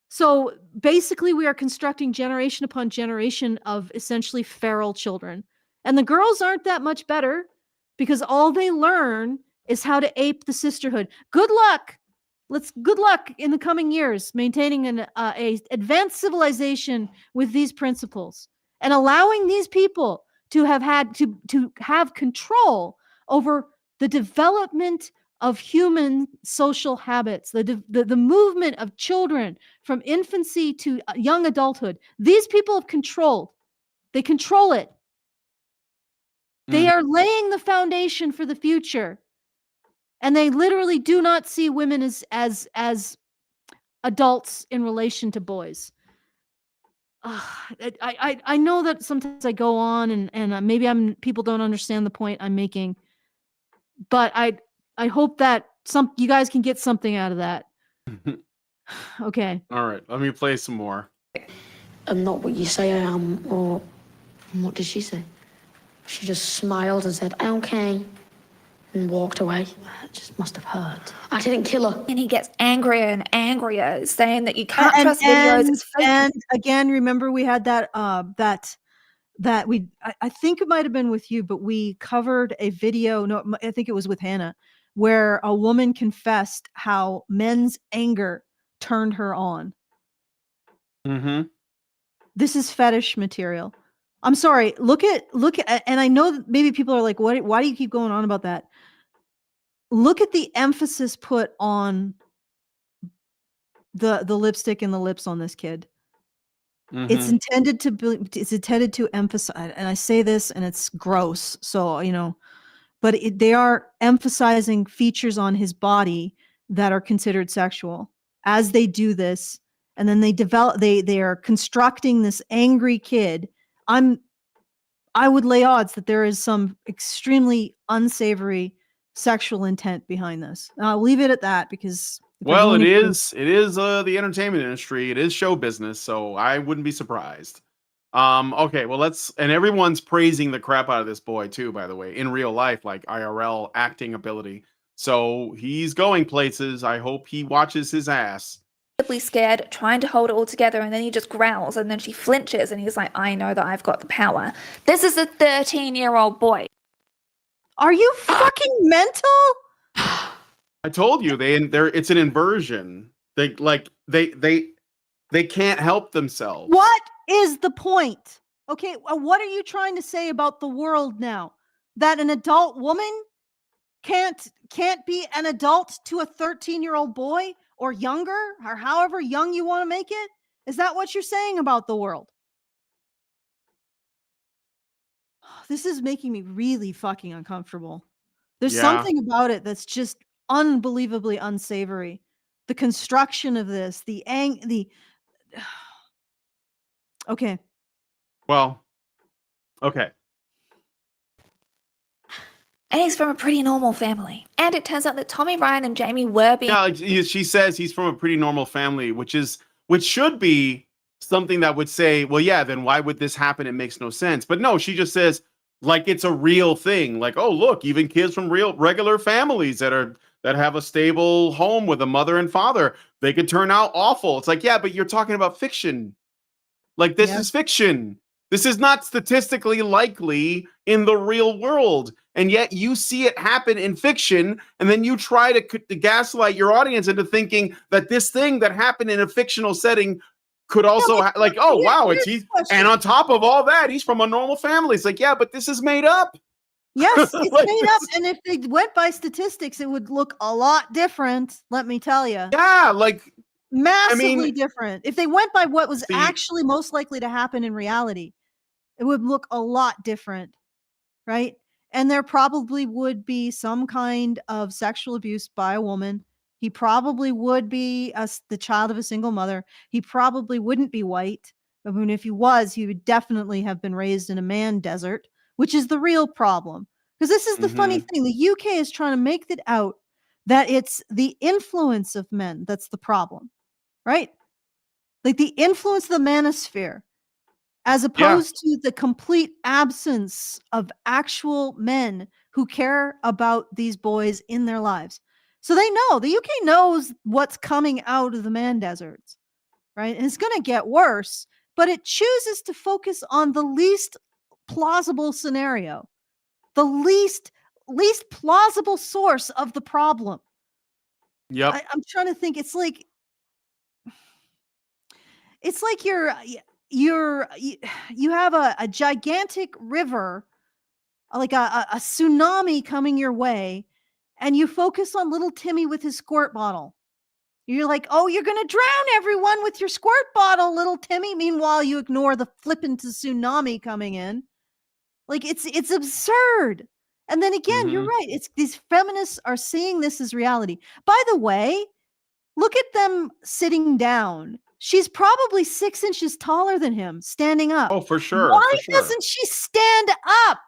So basically, we are constructing generation upon generation of essentially feral children. And the girls aren't that much better, because all they learn is how to ape the sisterhood. Good luck. Good luck in the coming years maintaining a advanced civilization with these principles and allowing these people to have control over the development of human social habits, the movement of children from infancy to young adulthood. These people have controlled. They control it. They are laying the foundation for the future. And they literally do not see women as adults in relation to boys. I know that sometimes I go on and maybe people don't understand the point I'm making, but I hope that you guys can get something out of that. Okay. All right, let me play some more. I'm not what you say I am, or what did she say? She just smiled and said, okay, and walked away. It just must have hurt. I didn't kill her. And he gets angrier and angrier, saying that you can't trust videos. It's fake. And again, remember we had that I think it might have been with you, but we covered a video. No, I think it was with Hannah, where a woman confessed how men's anger turned her on. Mm-hmm. This is fetish material. I'm sorry. Look at, and I know that maybe people are like, why do you keep going on about that? Look at the emphasis put on the lipstick and the lips on this kid. Mm-hmm. It's intended to emphasize, and I say this and it's gross. So, but they are emphasizing features on his body that are considered sexual as they do this. And then they are constructing this angry kid. I would lay odds that there is some extremely unsavory sexual intent behind this. And I'll leave it at that, because well, it is the entertainment industry. It is show business, so I wouldn't be surprised. Okay, well, and everyone's praising the crap out of this boy too, by the way, in real life, like IRL acting ability. So he's going places. I hope he watches his ass. Scared, trying to hold it all together, and then he just growls, and then she flinches, and he's like, I know that I've got the power. This is a 13-year-old boy. Are you fucking mental? I told you it's an inversion. They can't help themselves. What is the point? Okay, what are you trying to say about the world now? That an adult woman can't be an adult to a 13-year-old boy or younger, or however young you want to make it? Is that what you're saying about the world? This is making me really fucking uncomfortable. There's something about it that's just unbelievably unsavory. The construction of this, okay. Well, okay. And he's from a pretty normal family. And it turns out that Tommy, Ryan, and Jamie were being... Yeah, she says he's from a pretty normal family, which should be something that would say, well, yeah, then why would this happen? It makes no sense. But no, she just says, like, it's a real thing. Like, oh, look, even kids from regular families that have a stable home with a mother and father, they could turn out awful. It's like, yeah, but you're talking about fiction. Like, this is fiction. This is not statistically likely in the real world. And yet you see it happen in fiction, and then you try to gaslight your audience into thinking that this thing that happened in a fictional setting could also and on top of all that, he's from a normal family. It's like, yeah, but this is made up. Yes, it's made up. And if they went by statistics, it would look a lot different, let me tell you. Yeah, like massively different. If they went by what was actually most likely to happen in reality, it would look a lot different, right? And there probably would be some kind of sexual abuse by a woman He probably would be the child of a single mother. He probably wouldn't be white. I mean, if he was, he would definitely have been raised in a man desert, which is the real problem. Because this is the funny thing. The UK is trying to make it out that it's the influence of men that's the problem, right? Like the influence of the manosphere, as opposed to the complete absence of actual men who care about these boys in their lives. So they know, the UK knows what's coming out of the man deserts, right? And it's going to get worse, but it chooses to focus on the least plausible scenario, the least plausible source of the problem. Yep. I'm trying to think. It's like you have a gigantic river, like a tsunami coming your way, and you focus on little Timmy with his squirt bottle. You're like, oh, you're going to drown everyone with your squirt bottle, little Timmy. Meanwhile, you ignore the flippant tsunami coming in. Like it's absurd. And then again, you're right. It's these feminists are seeing this as reality. By the way, look at them sitting down. She's probably 6 inches taller than him, standing up. Oh, for sure. Why for sure. doesn't she stand up?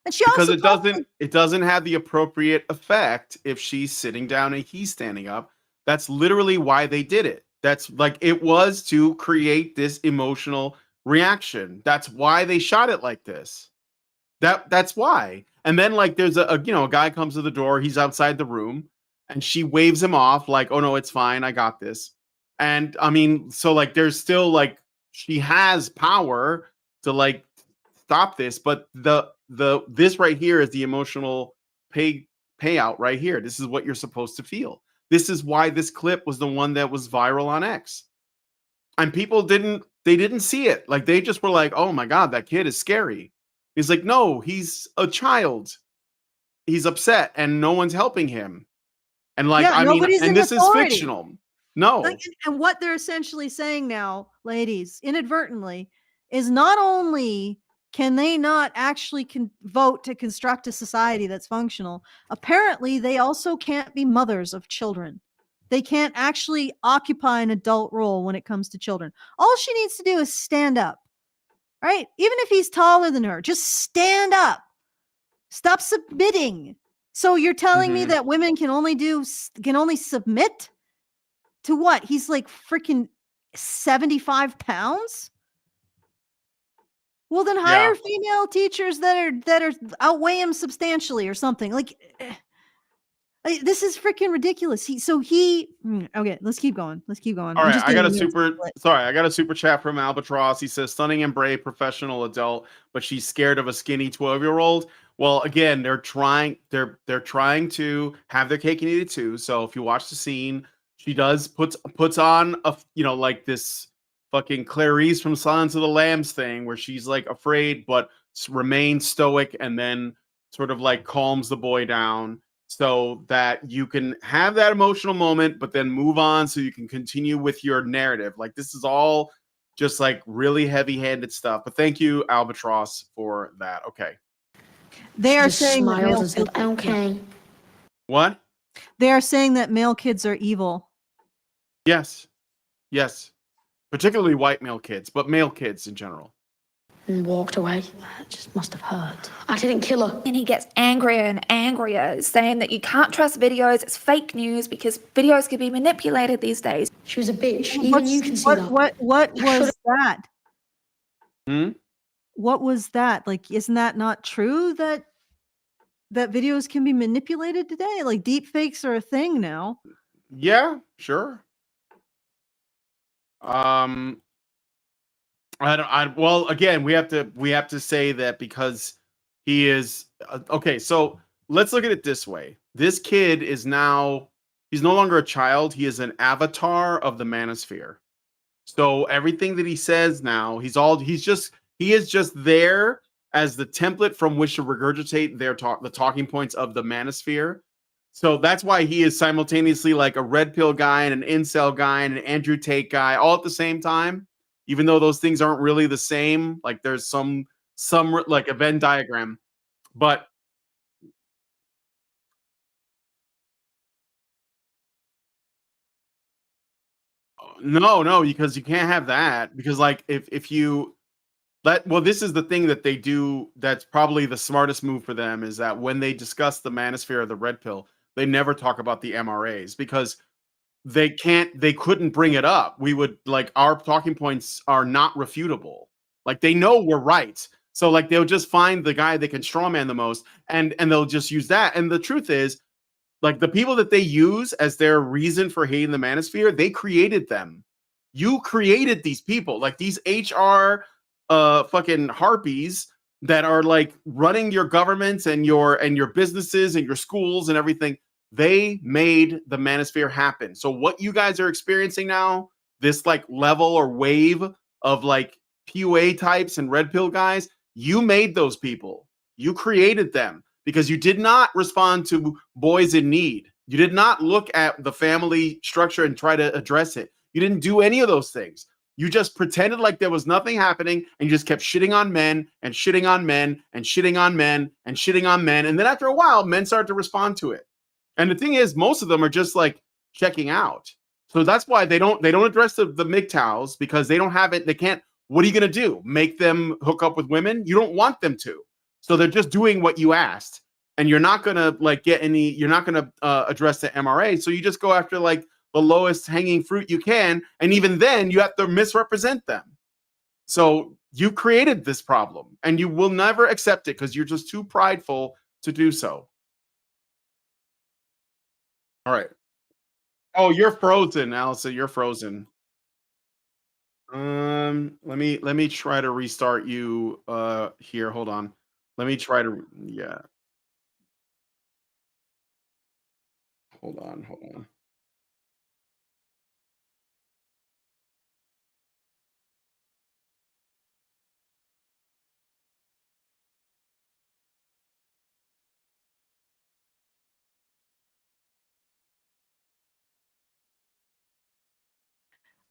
And she Because also it doesn't have the appropriate effect if she's sitting down and he's standing up. That's literally why they did it. That's like it was to create this emotional reaction. That's why they shot it like this. That's why. And then like there's a guy comes to the door, he's outside the room, and she waves him off like, "Oh no, it's fine. I got this." And I mean, so like there's still like she has power to like stop this, but this right here is the emotional payout right here. This is what you're supposed to feel. This is why this clip was the one that was viral on X. And people didn't see it. Like they just were like, "Oh my god, that kid is scary." He's like, "No, he's a child. He's upset and no one's helping him." And like, Yeah, I mean, nobody's in and this is authority. fictional. No. Like, and what they're essentially saying now, ladies, inadvertently, is not only can they not actually vote to construct a society that's functional, apparently they also can't be mothers of children. They can't actually occupy an adult role when it comes to children. All she needs to do is stand up, right? Even if he's taller than her, just stand up. Stop submitting. So you're telling me that women can only submit to what? He's like freaking 75 pounds? Well, then hire female teachers that are outweigh him substantially or something. Like this is freaking ridiculous. Okay, let's keep going. All right, I got a super chat from Albatross. He says, "Stunning and brave professional adult, but she's scared of a skinny 12-year-old." Well, again, they're trying to have their cake and eat it too. So if you watch the scene, she puts on a like this fucking Clarice from Silence of the Lambs thing where she's like afraid but remains stoic and then sort of like calms the boy down so that you can have that emotional moment but then move on so you can continue with your narrative. Like this is all just like really heavy-handed stuff. But thank you, Albatross, for that. Okay. They are saying that male kids okay. What? They are saying that male kids are evil. Yes. Particularly white male kids, but male kids in general. And walked away. That just must have hurt. I didn't kill her. And he gets angrier and angrier, saying that you can't trust videos, it's fake news because videos can be manipulated these days. She was a bitch. Even you can see that. What was that? Hmm? What was that? Like, isn't that not true that videos can be manipulated today? Like deep fakes are a thing now. Yeah, sure. Well, again, we have to say that because he is okay. So let's look at it this way. This kid he's no longer a child. He is an avatar of the Manosphere. So everything that he says now, he is just there as the template from which to regurgitate the talking points of the Manosphere. So that's why he is simultaneously like a red pill guy and an incel guy and an Andrew Tate guy all at the same time, even though those things aren't really the same. Like there's some like a Venn diagram, but no, because you can't have that. Because like if you this is the thing that they do that's probably the smartest move for them, is that when they discuss the manosphere or the red pill, they never talk about the MRAs, because they couldn't bring it up. We would, like, our talking points are not refutable. Like, they know we're right. So like they'll just find the guy they can strawman the most, and they'll just use that. And the truth is, like, the people that they use as their reason for hating the manosphere, they created them. You created these people, like these HR fucking harpies that are like running your governments and your businesses and your schools and everything. They made the manosphere happen. So what you guys are experiencing now, this like level or wave of like PUA types and red pill guys, you made those people. You created them because you did not respond to boys in need. You did not look at the family structure and try to address it. You didn't do any of those things. You just pretended like there was nothing happening, and you just kept shitting on men and shitting on men and shitting on men and shitting on men. And then after a while, men started to respond to it. And the thing is, most of them are just like checking out. So that's why they don't address the MGTOWs, because they don't have it. They can't. What are you going to do? Make them hook up with women? You don't want them to. So they're just doing what you asked. And you're not going to like get any, you're not going to address the MRA. So you just go after like the lowest hanging fruit you can. And even then you have to misrepresent them. So you created this problem, and you will never accept it because you're just too prideful to do so. All right. Oh, you're frozen, Allison. You're frozen. Let me try to restart you here. Hold on. Let me try to, yeah. Hold on.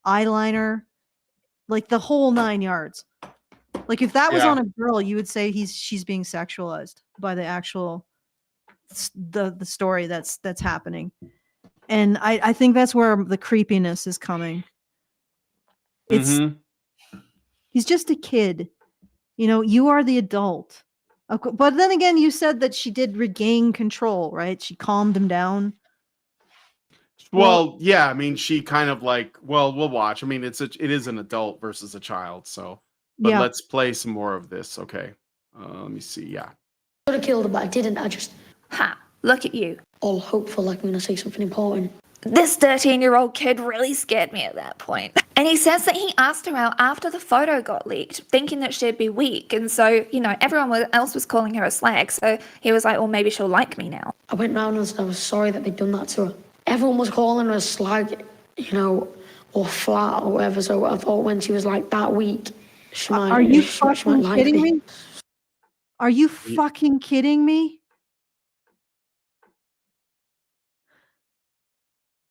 Eyeliner, like the whole 9 yards. Like if that was on a girl, you would say she's being sexualized by the actual the story that's happening. And I think that's where the creepiness is coming. It's he's just a kid. You know, you are the adult. But then again, you said that she did regain control, right? She calmed him down. Well, yeah, I mean, she kind of like, well, we'll watch. I mean, it is an adult versus a child, so. But let's play some more of this, okay? Let me see, yeah. I could have killed her, but I didn't. I just Ha! Look at you. all hopeful, like I'm going to say something important. This 13-year-old kid really scared me at that point. And he says that he asked her out after the photo got leaked, thinking that she'd be weak. And so, you know, everyone else was calling her a slag. So he was like, well, maybe she'll like me now. I went round and said I was sorry that they'd done that to her. Everyone was calling her a slag, you know, or flat or whatever. So I thought when she was like that weak, she might. Are you she fucking might kidding me? Are you fucking kidding me?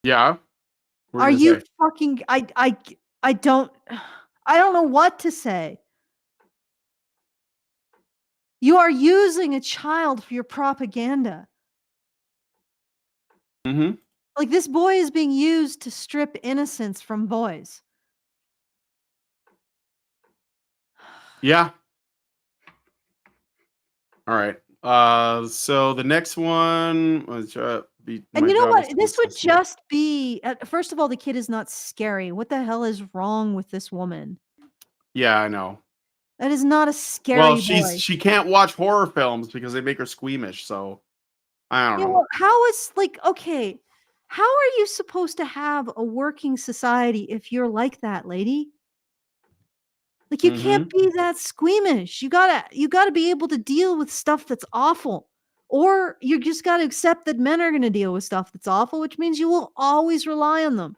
Yeah. Are you fucking? I don't know what to say. You are using a child for your propaganda. Mm-hmm. Like this boy is being used to strip innocence from boys. Yeah. All right. So the next one was and you know what? This would just be, first of all, the kid is not scary. What the hell is wrong with this woman? Yeah, I know. That is not a scary boy. She can't watch horror films because they make her squeamish. So I don't know. Well, how is okay? How are you supposed to have a working society if you're like that, lady? Like you can't be that squeamish. You gotta be able to deal with stuff that's awful. Or you just gotta accept that men are gonna deal with stuff that's awful, which means you will always rely on them.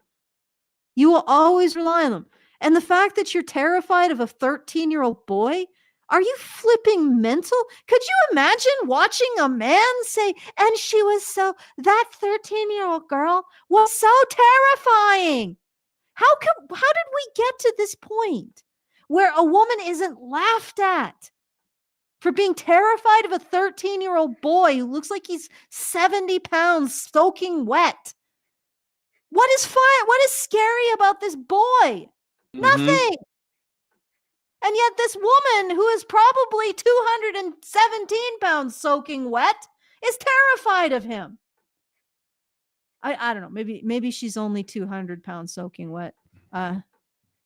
You will always rely on them. And the fact that you're terrified of a 13-year-old boy, are you flipping mental? Could you imagine watching a man say, and that 13-year-old girl was so terrifying? How did we get to this point where a woman isn't laughed at for being terrified of a 13-year-old boy who looks like he's 70 pounds soaking wet? What is fine? What is scary about this boy? Nothing. And yet this woman who is probably 217 pounds soaking wet is terrified of him. I don't know. Maybe she's only 200 pounds soaking wet.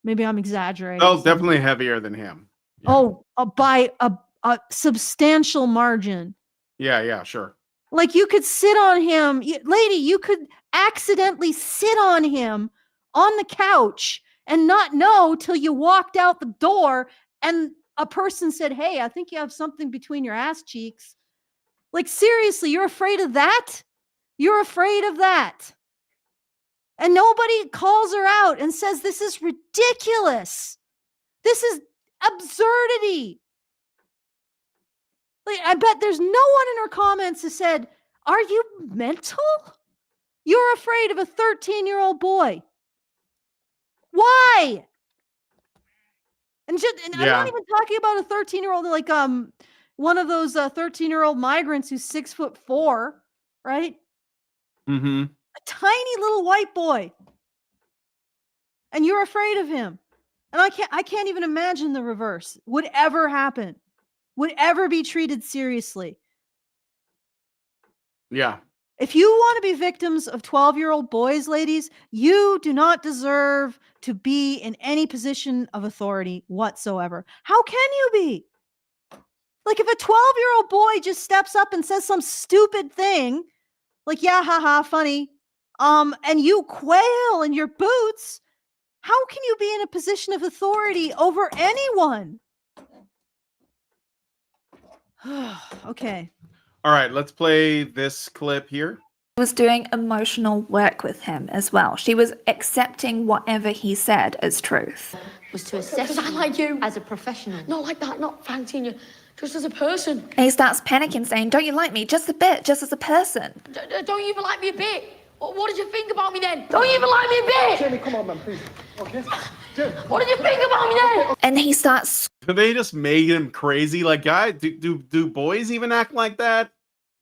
Maybe I'm exaggerating. Oh, definitely heavier than him. Yeah. Oh, by a substantial margin. Yeah, sure. Like you could sit on him, lady, you could accidentally sit on him on the couch and not know till you walked out the door and a person said, "Hey, I think you have something between your ass cheeks." Like seriously, you're afraid of that? You're afraid of that. And nobody calls her out and says, "This is ridiculous. This is absurdity." Like, I bet there's no one in her comments who said, "Are you mental? You're afraid of a 13-year-old boy. Why?" And I'm not even talking about a 13-year-old like one of those 13-year-old migrants who's 6'4", right? Mm-hmm. A tiny little white boy. And you're afraid of him. And I can't even imagine the reverse would ever happen. Would ever be treated seriously. Yeah. If you want to be victims of 12-year-old boys, ladies, you do not deserve to be in any position of authority whatsoever. How can you be? Like if a 12-year-old boy just steps up and says some stupid thing, like, "Yeah, haha, funny," and you quail in your boots, how can you be in a position of authority over anyone? Okay. All right, let's play this clip here. Was doing emotional work with him as well. She was accepting whatever he said as truth. Was to assess Because I like you. as a professional. Not like that, not fancying you. Just as a person. And he starts panicking, saying, "Don't you like me? Just a bit, just as a person." Don't you even like me a bit? What did you think about me then? Don't you even like me a bit? Jamie, come on, man, please. Okay? Jamie. What did you think about me then? And he starts They just made him crazy. Like, guy, do boys even act like that?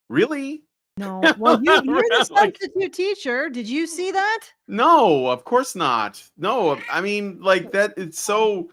Really? No. Well, you're the Like- substitute teacher. Did you see that? No, of course not. No, I mean, like that. It's so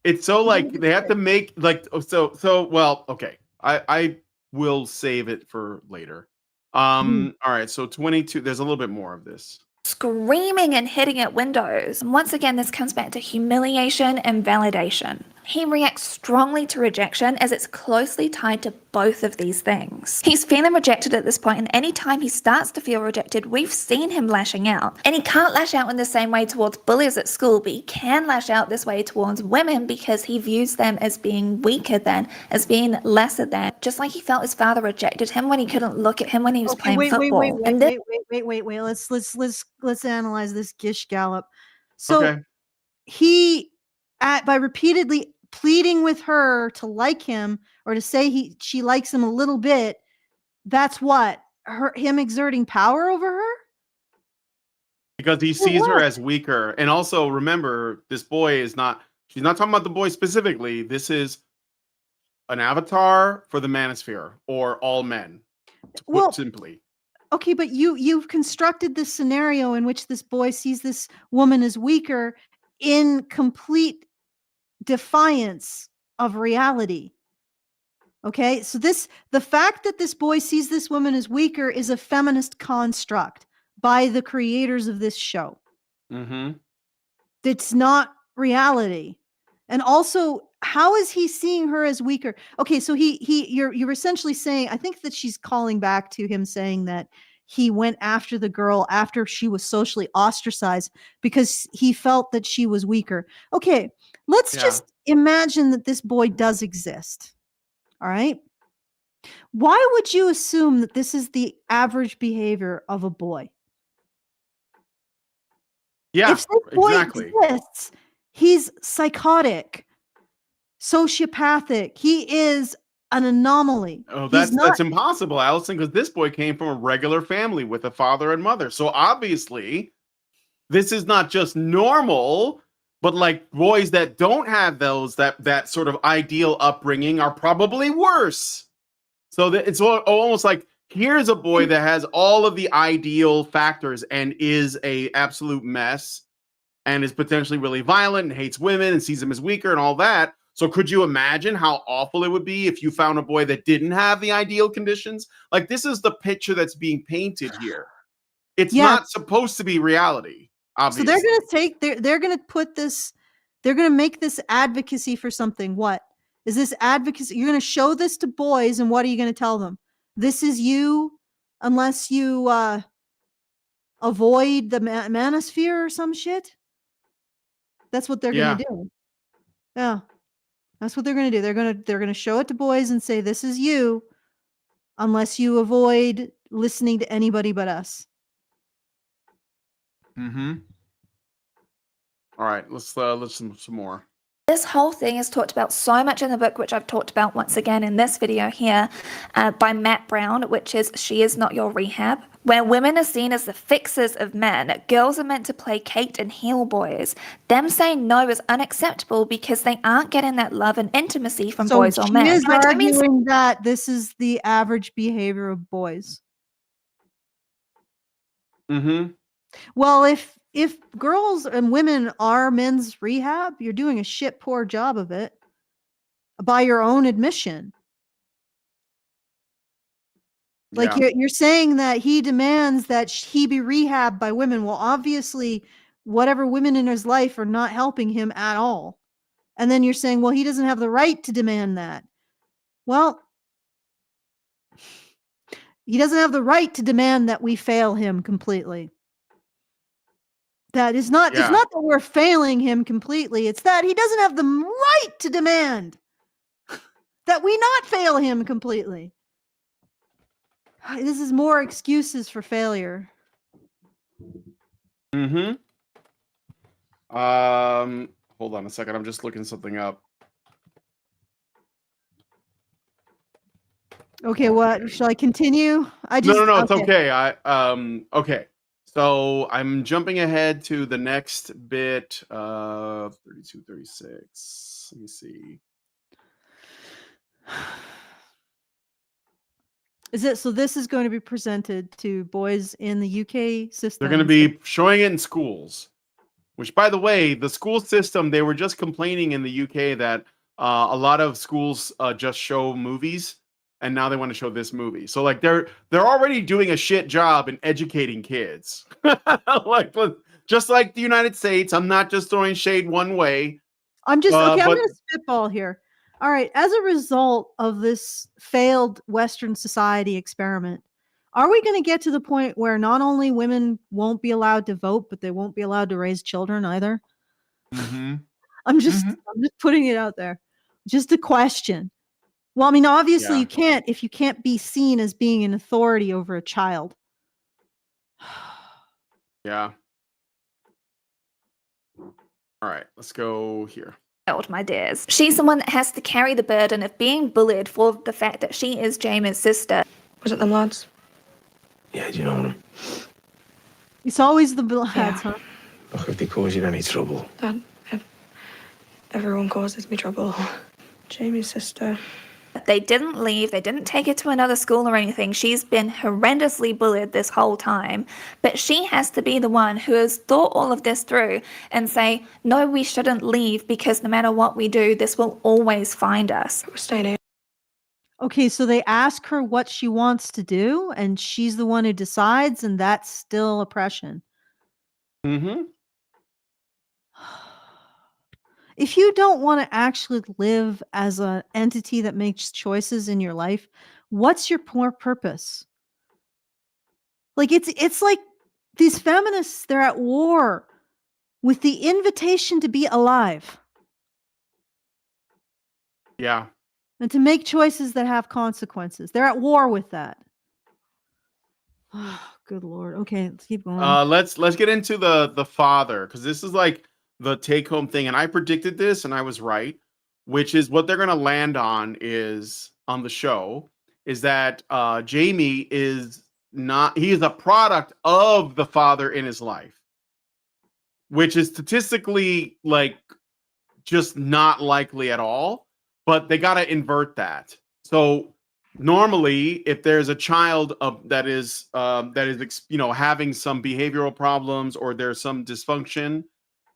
like they have to make like so. Well, okay. I will save it for later. All right. So 22. There's a little bit more of this. screaming and hitting at windows. And once again, this comes back to humiliation and validation. He reacts strongly to rejection as it's closely tied to both of these things. He's feeling rejected at this point, and anytime he starts to feel rejected, we've seen him lashing out. And he can't lash out in the same way towards bullies at school, but he can lash out this way towards women because he views them as being weaker than, as being lesser than, just like he felt his father rejected him when he couldn't look at him when he was playing football. Wait. Let's analyze this Gish Gallop. So Okay. he, by repeatedly pleading with her to like him or to say she likes him a little bit, that's what him exerting power over her. Because he sees her as weaker. And also remember, this boy is not, she's not talking about the boy specifically. This is an avatar for the Manosphere or all men. To put simply. Okay, but you've constructed this scenario in which this boy sees this woman as weaker in complete defiance of reality. Okay, so the fact that this boy sees this woman as weaker is a feminist construct by the creators of this show. Mm-hmm. It's not reality. And also, how is he seeing her as weaker? Okay, so you're essentially saying, I think that she's calling back to him saying that he went after the girl after she was socially ostracized because he felt that she was weaker. Okay, let's just imagine that this boy does exist. All right. Why would you assume that this is the average behavior of a boy? Yeah, if this boy exactly. exists, he's psychotic, sociopathic. He is an anomaly. Oh, that's impossible, Allison, because this boy came from a regular family with a father and mother. So obviously, this is not just normal, but like boys that don't have those that sort of ideal upbringing are probably worse. So that it's almost like here's a boy that has all of the ideal factors and is a absolute mess and is potentially really violent and hates women and sees them as weaker and all that. So could you imagine how awful it would be if you found a boy that didn't have the ideal conditions? Like, this is the picture that's being painted here. It's not supposed to be reality, obviously. So they're going to take, they're going to put this, they're going to make this advocacy for something. What is this advocacy? You're going to show this to boys, and what are you going to tell them? This is you, unless you avoid the manosphere or some shit. That's what they're going to do. Yeah. That's what they're going to do. They're going to show it to boys and say, this is you, unless you avoid listening to anybody but us. Mm-hmm. All right, let's listen some more. This whole thing is talked about so much in the book, which I've talked about once again in this video here, by Matt Brown, which is She Is Not Your Rehab, where women are seen as the fixers of men. Girls are meant to placate and heal boys. Them saying no is unacceptable because they aren't getting that love and intimacy from boys or men. She is Right? arguing that this is the average behavior of boys. Mm-hmm. Well, if girls and women are men's rehab, you're doing a shit poor job of it by your own admission. Like you're saying that he demands that he be rehabbed by women. Well, obviously, whatever women in his life are not helping him at all. And then you're saying, well, he doesn't have the right to demand that. Well, he doesn't have the right to demand that we fail him completely. That is not, it's not that we're failing him completely. It's that he doesn't have the right to demand that we not fail him completely. This is more excuses for failure. Mm-hmm. Hold on a second. I'm just looking something up. Okay, what? Shall I continue? No, it's okay. Okay. So I'm jumping ahead to the next bit of 32, 36. Let me see. Is it so? This is going to be presented to boys in the UK system. They're going to be showing it in schools, which, by the way, the school system, they were just complaining in the UK that a lot of schools just show movies, and now they want to show this movie. So like they're already doing a shit job in educating kids. Like just like the United States. I'm not just throwing shade one way. I'm just I'm going to spitball here. All right, as a result of this failed Western society experiment, are we going to get to the point where not only women won't be allowed to vote, but they won't be allowed to raise children either? Mm-hmm. I'm just putting it out there. Just a question. Well, I mean, obviously you can't if you can't be seen as being an authority over a child. Yeah. All right, let's go here. My dears. She's the one that has to carry the burden of being bullied for the fact that she is Jamie's sister. Was it them lads? Yeah, do you know them? It's always the lads, huh? Look, if they cause you any trouble. Dad, everyone causes me trouble. Jamie's sister. They didn't leave. They didn't take her to another school or anything. She's been horrendously bullied this whole time. But she has to be the one who has thought all of this through and say, no, we shouldn't leave because no matter what we do, this will always find us. We're staying here. Okay, so they ask her what she wants to do, and she's the one who decides, and that's still oppression. Mm-hmm. If you don't want to actually live as an entity that makes choices in your life, what's your purpose? Like it's like these feminists, they're at war with the invitation to be alive. Yeah. And to make choices that have consequences. They're at war with that. Oh, good Lord. Okay, let's keep going. Let's get into the father, because this is like the take-home thing, and I predicted this, and I was right, which is what they're going to land on is on the show is that Jamie is not. He is a product of the father in his life, which is statistically like just not likely at all. But they got to invert that. So normally, if there's a child that is having some behavioral problems or there's some dysfunction,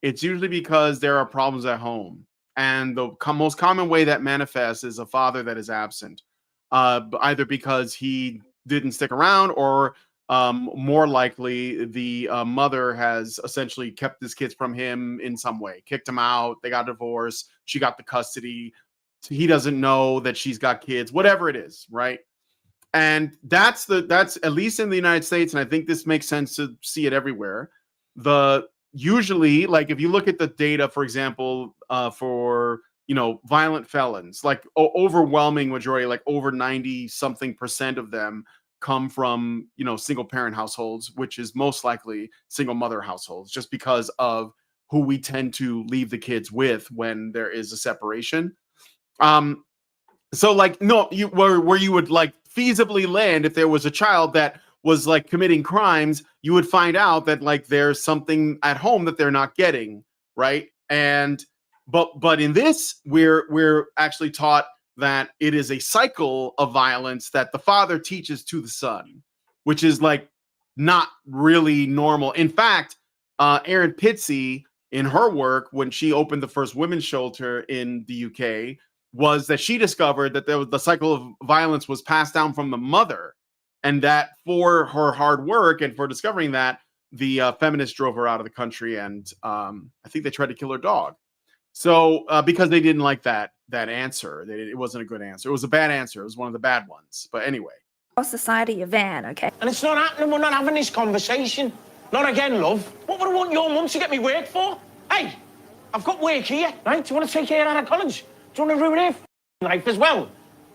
it's usually because there are problems at home. And the most common way that manifests is a father that is absent, either because he didn't stick around, or more likely the mother has essentially kept his kids from him in some way, kicked him out, they got divorced, she got the custody, he doesn't know that she's got kids, whatever it is, right? And that's at least in the United States, and I think this makes sense to see it everywhere. Usually, like if you look at the data, for example, for violent felons, like overwhelming majority, like over 90 something percent of them come from single parent households, which is most likely single mother households, just because of who we tend to leave the kids with when there is a separation. So like, no, where you would like feasibly land if there was a child that was like committing crimes, you would find out that like there's something at home that they're not getting, right? And but in this, we're actually taught that it is a cycle of violence that the father teaches to the son, which is like not really normal. In fact, Erin Pitsey, in her work when she opened the first women's shelter in the UK, was that she discovered that the cycle of violence was passed down from the mother, and that for her hard work and for discovering that, the feminists drove her out of the country, and I think they tried to kill her dog. So because they didn't like that answer, it wasn't a good answer. It was a bad answer. It was one of the bad ones. But anyway. Society of van, okay? And it's not happening. We're not having this conversation. Not again, love. What would I want your mum to get me work for? Hey, I've got work here, right? Do you want to take her out of college? Do you want to ruin her life as well?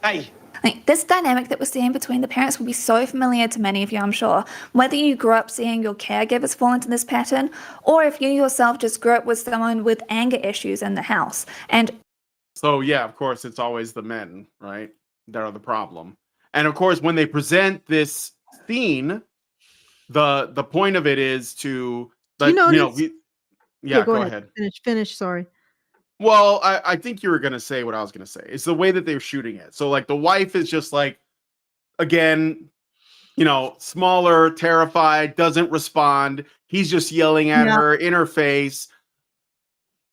Hey. Like, this dynamic that we're seeing between the parents will be so familiar to many of you, I'm sure. Whether you grew up seeing your caregivers fall into this pattern, or if you yourself just grew up with someone with anger issues in the house. And so, yeah, of course, it's always the men, right, that are the problem. And of course, when they present this scene, the point of it is to, like, go ahead. Finish. Sorry. Well, I think you were going to say what I was going to say. It's the way that they're shooting it. So, like, the wife is just like, again, smaller, terrified, doesn't respond. He's just yelling at her in her face.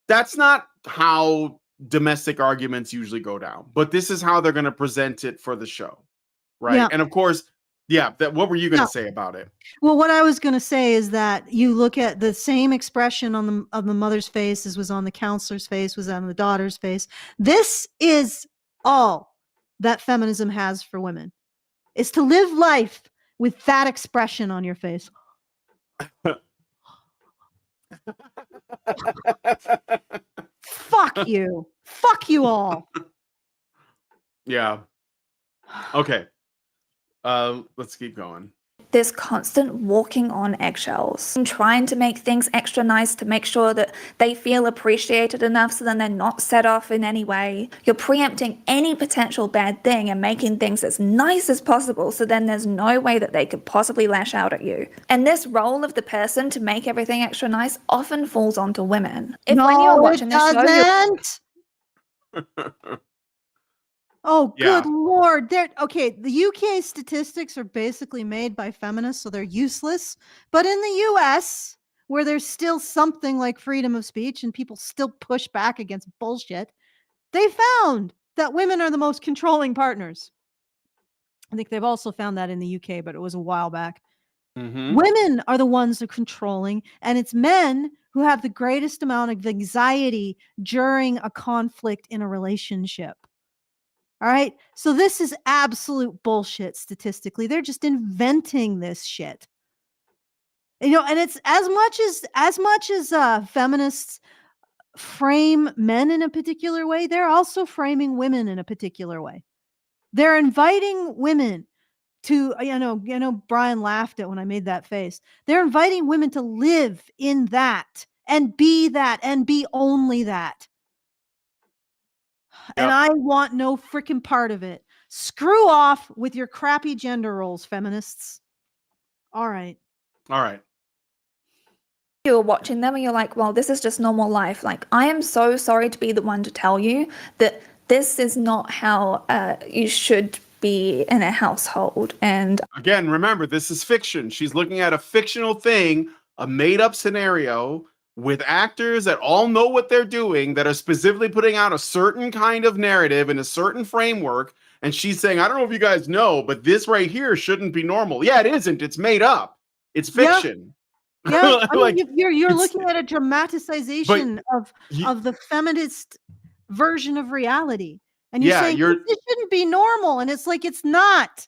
That's not how domestic arguments usually go down. But this is how they're going to present it for the show, right? Yeah. And, of course, what were you going to say about it? Well, what I was going to say is that you look at the same expression on the mother's face as was on the counselor's face, was on the daughter's face. This is all that feminism has for women, is to live life with that expression on your face. Fuck you. Fuck you all. Yeah. Okay. Let's keep going. This constant walking on eggshells and trying to make things extra nice to make sure that they feel appreciated enough so then they're not set off in any way. You're preempting any potential bad thing and making things as nice as possible so then there's no way that they could possibly lash out at you. And this role of the person to make everything extra nice often falls onto women. When you're watching this show, oh, good Lord. Okay, the UK statistics are basically made by feminists, so they're useless. But in the US, where there's still something like freedom of speech and people still push back against bullshit, they found that women are the most controlling partners. I think they've also found that in the UK, but it was a while back. Mm-hmm. Women are the ones who are controlling, and it's men who have the greatest amount of anxiety during a conflict in a relationship. All right. So this is absolute bullshit statistically. They're just inventing this shit. And it's as much as feminists frame men in a particular way, they're also framing women in a particular way. They're inviting women to, Brian laughed at when I made that face. They're inviting women to live in that and be only that. And I want no freaking part of it. Screw off with your crappy gender roles, feminists. All right. You're watching them and you're like, well, this is just normal life. Like, I am so sorry to be the one to tell you that this is not how you should be in a household. And Again, remember, this is fiction. She's looking at a fictional thing, a made-up scenario with actors that all know what they're doing, that are specifically putting out a certain kind of narrative in a certain framework. And she's saying, I don't know if you guys know, but this right here shouldn't be normal. Yeah, it isn't. It's made up. It's fiction. Yeah, I mean, Like, you're it's- looking at a dramatization of the feminist version of reality, and you're Yeah, saying you're- this shouldn't be normal, and it's like it's not.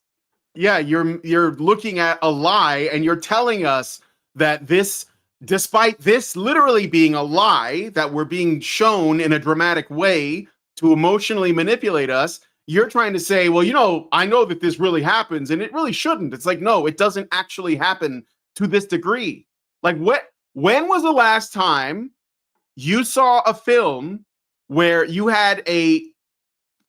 Yeah, you're looking at a lie, and you're telling us that this, despite this literally being a lie that we're being shown in a dramatic way to emotionally manipulate us, you're trying to say, well, you know, I know that this really happens, and it really shouldn't. It's like, no, it doesn't actually happen to this degree. Like, when was the last time you saw a film where you had a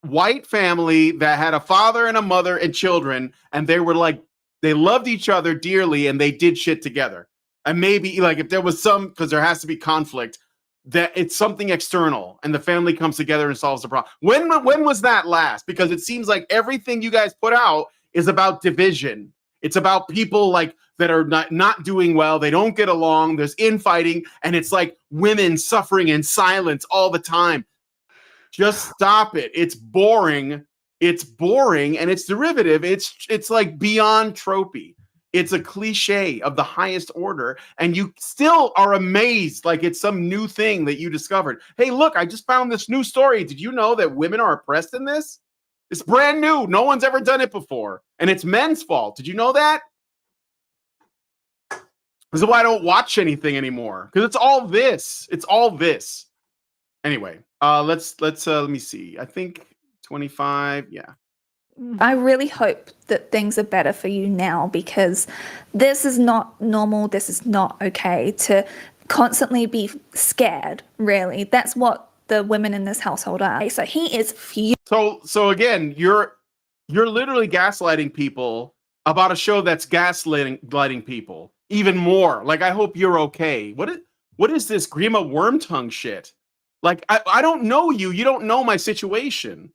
white family that had a father and a mother and children, and they were like, they loved each other dearly and they did shit together? And maybe, like, if there was some, because there has to be conflict, that it's something external and the family comes together and solves the problem. When was that last? Because it seems like everything you guys put out is about division. It's about people like that are not doing well. They don't get along. There's infighting, and it's like women suffering in silence all the time. Just stop it. It's boring. It's boring, and it's derivative. It's like beyond tropey. It's a cliche of the highest order, and you still are amazed like it's some new thing that you discovered. Hey, look, I just found this new story. Did you know that women are oppressed in this? It's brand new. No one's ever done it before, and it's men's fault.Id you know that? This is why I don't watch anything anymore, because it's all this. It's all this. Anyway, let's let me see. I think 25. Yeah. I really hope that things are better for you now, because this is not normal. This is not okay to constantly be scared, really. That's what the women in this household are. So he is furious. So again, you're literally gaslighting people about a show that's gaslighting people even more. Like, I hope you're okay. What is this Grima Wormtongue shit? Like, I don't know you. You don't know my situation.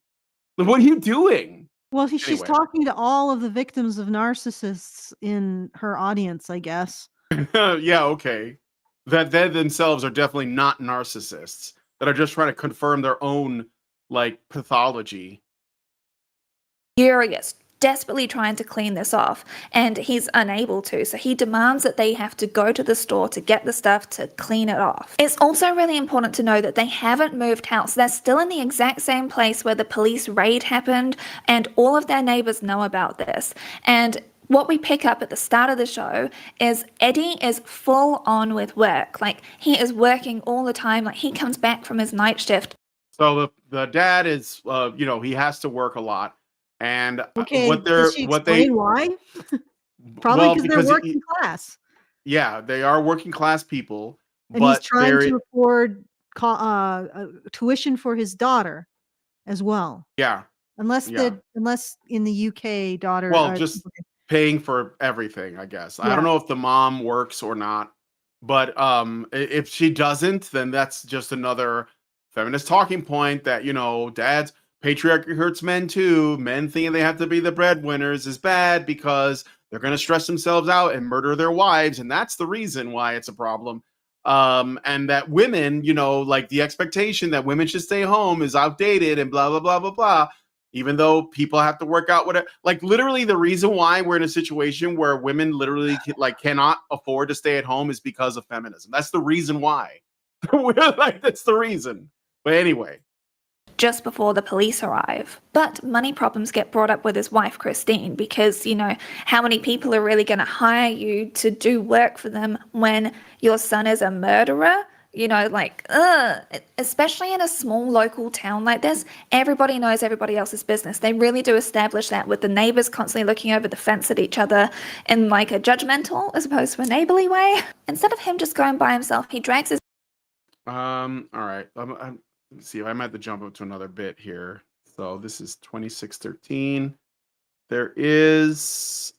What are you doing? Well, she's Anyway. talking to all of the victims of narcissists in her audience, I guess. Yeah, okay. That they themselves are definitely not narcissists, that are just trying to confirm their own, like, pathology. Furious, desperately trying to clean this off, and he's unable to. So he demands that they have to go to the store to get the stuff to clean it off. It's also really important to know that they haven't moved house. They're still in the exact same place where the police raid happened, and all of their neighbors know about this. And what we pick up at the start of the show is Eddie is full on with work. Like, he is working all the time. Like, he comes back from his night shift. So the dad is, he has to work a lot. And Okay, what does she explain why? Probably because they're working class. Yeah, they are working class people. And but he's trying to afford tuition for his daughter as well. Yeah. Unless in the UK daughter. Well, just paying for everything, I guess. Yeah. I don't know if the mom works or not, but if she doesn't, then that's just another feminist talking point that, dads, patriarchy hurts men too. Men thinking they have to be the breadwinners is bad because they're going to stress themselves out and murder their wives, and that's the reason why it's a problem. And that women, like the expectation that women should stay home is outdated and blah, blah, blah, blah, blah. Even though people have to work out whatever, like literally the reason why we're in a situation where women literally cannot afford to stay at home is because of feminism. That's the reason why. That's the reason. But anyway. Just before the police arrive. But money problems get brought up with his wife, Christine, because, how many people are really going to hire you to do work for them when your son is a murderer? Especially in a small local town like this, everybody knows everybody else's business. They really do establish that, with the neighbors constantly looking over the fence at each other in like a judgmental as opposed to a neighborly way. Instead of him just going by himself, he drags his... All right. Let's see if I might have to jump up to another bit here. So this is 2613. There is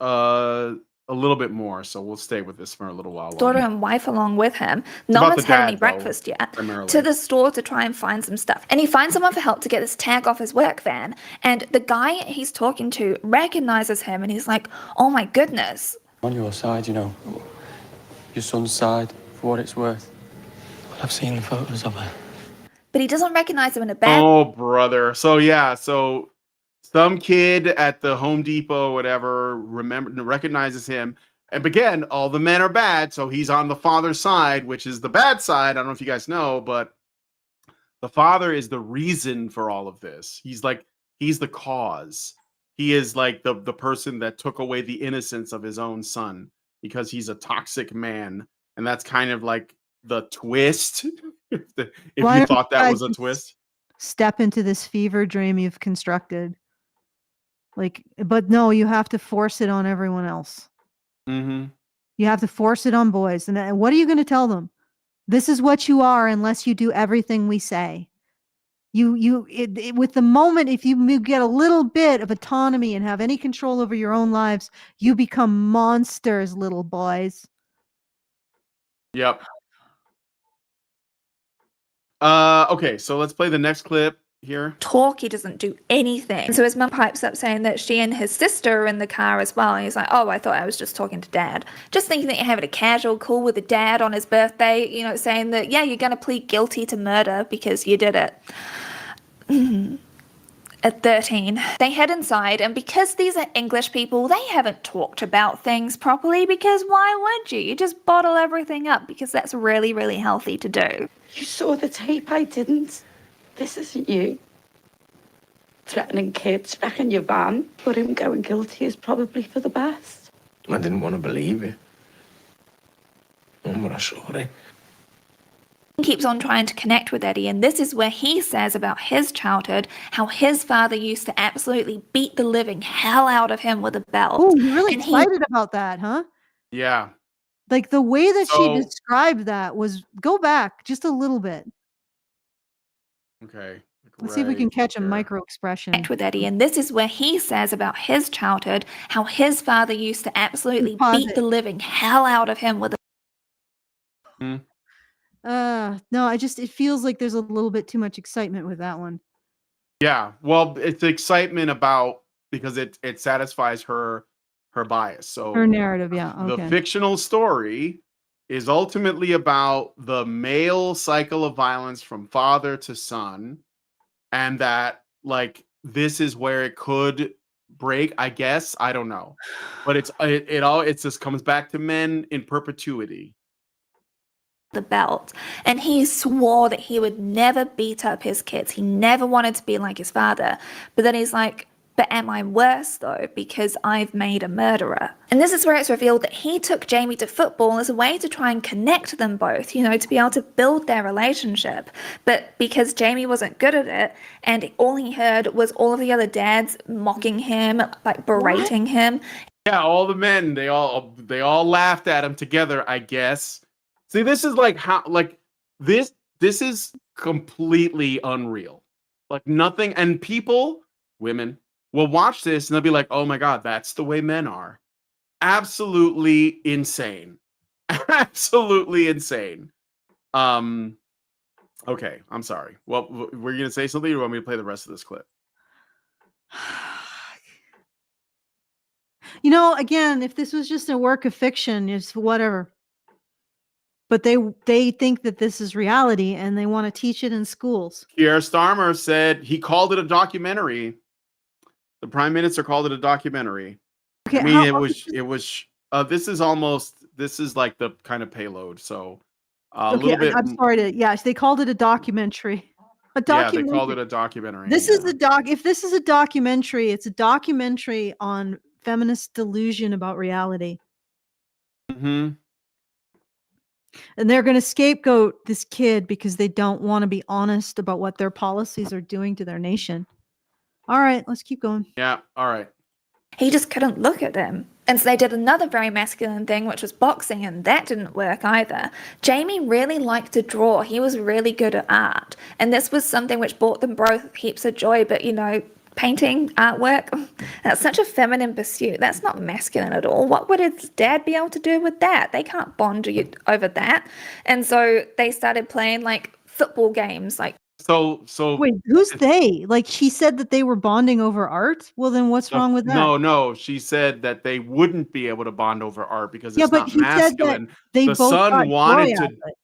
a little bit more, so we'll stay with this for a little while. daughter and wife along with him. No about one's the had any dad, though, breakfast yet. primarily. To the store to try and find some stuff. And he finds someone for help to get this tag off his work van. And the guy he's talking to recognizes him and he's like, oh my goodness. On your side, you know. Your son's side, for what it's worth. I've seen the photos of her. But he doesn't recognize him in a bad Oh, brother. So, yeah, so some kid at the Home Depot, whatever, recognizes him. And again, all the men are bad, so he's on the father's side, which is the bad side. I don't know if you guys know, but the father is the reason for all of this. He's the cause. He is like the person that took away the innocence of his own son because he's a toxic man. And that's kind of like the twist. if Why you don't thought you that guys was a just twist. Step into this fever dream you've constructed. But no, you have to force it on everyone else. Mm-hmm. You have to force it on boys. And what are you going to tell them? This is what you are unless you do everything we say. With the moment, if you get a little bit of autonomy and have any control over your own lives, you become monsters, little boys. Yep. Okay, so let's play the next clip here. talk, he doesn't do anything. And so his mum pipes up saying that she and his sister are in the car as well. And he's like, oh, I thought I was just talking to dad. Just thinking that you're having a casual call with a dad on his birthday, you know, saying that, yeah, you're going to plead guilty to murder because you did it. At 13, they head inside, and because these are English people, they haven't talked about things properly, because why would you? You just bottle everything up, because that's really, really healthy to do. You saw the tape, I didn't. This isn't you. Threatening kids back in your van, but him going guilty is probably for the best. I didn't want to believe it. But I saw it. He keeps on trying to connect with Eddie, and this is where he says about his childhood, how his father used to absolutely beat the living hell out of him with a belt. Oh, you're really And excited about that, huh? Yeah. Like the way that So- she described that was, go back just a little bit. Okay. Let's see if we can catch a here. micro expression. connect with Eddie, and this is where he says about his childhood, how his father used to absolutely Pause beat it. the living hell out of him with a No, it feels like there's a little bit too much excitement with that one. Yeah. Well, it's excitement about because it satisfies her bias. So Her narrative, yeah. the Okay. fictional story is ultimately about the male cycle of violence from father to son, and that like this is where it could break, I guess. I don't know. But it just comes back to men in perpetuity. the belt, and he swore that he would never beat up his kids. He never wanted to be like his father. But then he's like, but am I worse though, because I've made a murderer? And this is where it's revealed that he took Jamie to football as a way to try and connect them both, you know, to be able to build their relationship. But because Jamie wasn't good at it, and all he heard was all of the other dads mocking him, like berating him. Yeah, all the men, they all laughed at him together, I guess. See, this is like how like this is completely unreal. Like nothing, and women will watch this and they'll be like, "Oh my god, that's the way men are." Absolutely insane. Absolutely insane. Okay, I'm sorry. Well, were you going to say something or you want me to play the rest of this clip? You know, again, if this was just a work of fiction, it's whatever. But they think that this is reality and they want to teach it in schools. Keir Starmer said he called it a documentary. The Prime Minister called it a documentary. Okay, I mean, this is like the kind of payload. So a little bit. I'm sorry yes, they called it a documentary. Yeah, they called it a documentary. This is if this is a documentary, it's a documentary on feminist delusion about reality. Mm-hmm. And they're going to scapegoat this kid because they don't want to be honest about what their policies are doing to their nation. All right, let's keep going. Yeah, all right. He just couldn't look at them. And so they did another very masculine thing, which was boxing, and that didn't work either. Jamie really liked to draw. He was really good at art. And this was something which brought them both heaps of joy, but, you know, painting, artwork. That's such a feminine pursuit. That's not masculine at all. What would his dad be able to do with that? They can't bond over that. And so they started playing like football games. Like, So Wait, who's they? Like, she said that they were bonding over art? Well, then what's wrong with that? No, she said that they wouldn't be able to bond over art because Yeah, it's but not he said that masculine. they The both son got wanted joy out to. of it.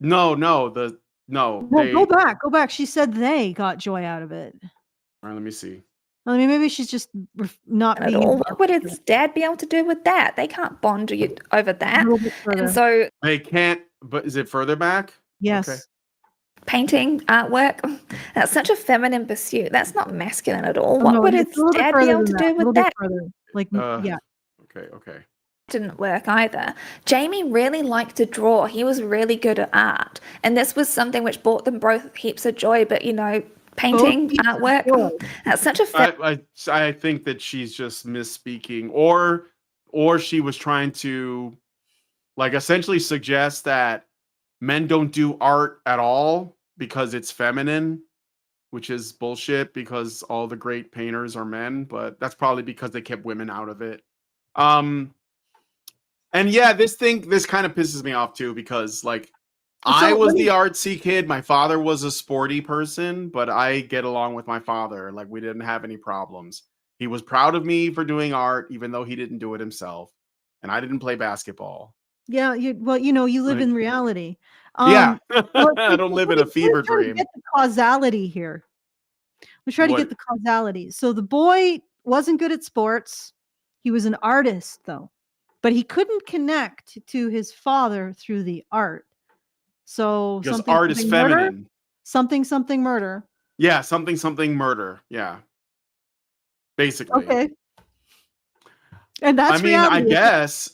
No, No, they. go back. She said they got joy out of it. All right, let me see. I mean, maybe she's just not at being all. able to What would his dad be able to do with that? They can't bond over a that. little bit further. And so They can't. But is it further back? Yes. Okay. painting, artwork, that's such a feminine pursuit. That's not masculine at all. Oh, What no, would it's his a little bit dad be further able than to that, do a little with bit that? further. Like, yeah. Okay. Didn't work either. Jamie really liked to draw. He was really good at art. And this was something which brought them both heaps of joy. But, you know, painting, heaps of artwork, joy. that's such a I think that she's just misspeaking, or she was trying to like essentially suggest that men don't do art at all because it's feminine, which is bullshit because all the great painters are men, but that's probably because they kept women out of it. And yeah, this kind of pisses me off too because like I was the artsy kid. My father was a sporty person, but I get along with my father. Like we didn't have any problems. He was proud of me for doing art, even though he didn't do it himself. And I didn't play basketball. Yeah, you live Right. in reality. Yeah. Well, I don't live in a fever try to dream. get the causality here. We try to What? get the causality. So the boy wasn't good at sports. He was an artist, though, but he couldn't connect to his father through the art. So Because something, art is something murder, feminine. something murder. Yeah, something murder. Yeah. Basically. Okay. And that's I mean, reality.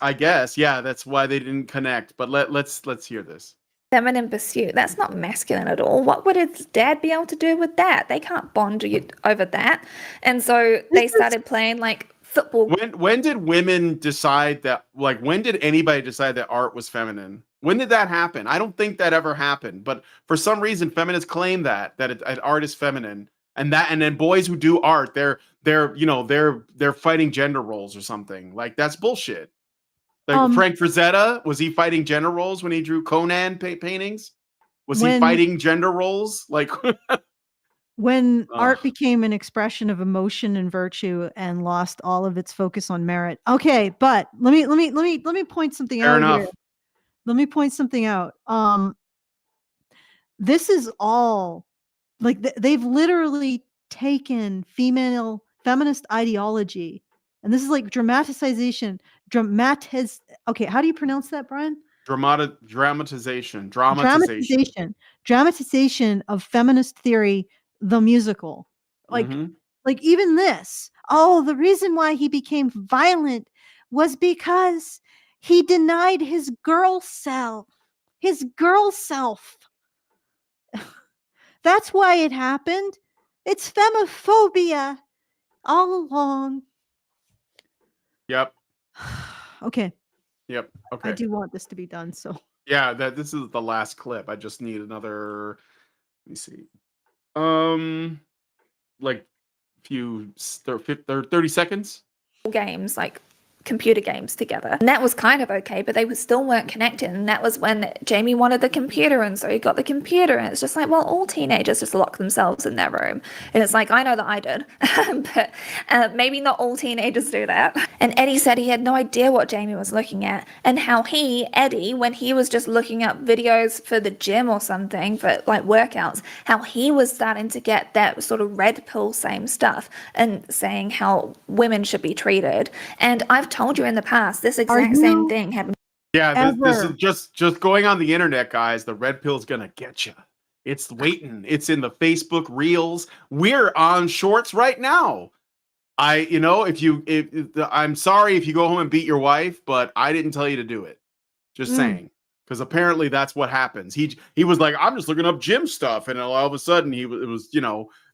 I guess, yeah, that's why they didn't connect. But let's hear this. feminine pursuit. That's not masculine at all. What would his dad be able to do with that? They can't bond over that. And so they started playing like football. When did women decide that? Like, when did anybody decide that art was feminine? When did that happen? I don't think that ever happened. But for some reason, feminists claim that art is feminine, and then boys who do art, they're fighting gender roles or something. Like that's bullshit. Like Frank Frazetta, was he fighting gender roles when he drew Conan paintings? Was he fighting gender roles? Like when art became an expression of emotion and virtue and lost all of its focus on merit. Okay, but let me point something fair out enough. here. Let me point something out. This is all like they've literally taken feminist ideology, and this is like dramatization. Okay, how do you pronounce that, Brian? Dramatization of feminist theory, the musical. Like, like even this. Oh, the reason why he became violent was because he denied his girl self. That's why it happened. It's femophobia all along. Yep. Okay. Yep. Okay. I do want this to be done. So yeah, this is the last clip. I just need another. Let me see. Like few 30 seconds. Games like computer games together, and that was kind of okay, but they still weren't connected. And that was when Jamie wanted the computer, and so he got the computer, and it's just like, well, all teenagers just lock themselves in their room. And it's like, I know that I did, but maybe not all teenagers do that. And Eddie said he had no idea what Jamie was looking at, and how Eddie, when he was just looking up videos for the gym or something, for like workouts, how he was starting to get that sort of red pill same stuff and saying how women should be treated. And I've told you in the past, this exact same thing happened. Yeah, this is just going on the internet, guys. The red pill's gonna get you. It's waiting. It's in the Facebook Reels. We're on Shorts right now. I'm sorry if you go home and beat your wife, but I didn't tell you to do it. Just saying, because apparently that's what happens. He was like, I'm just looking up gym stuff, and all of a sudden it was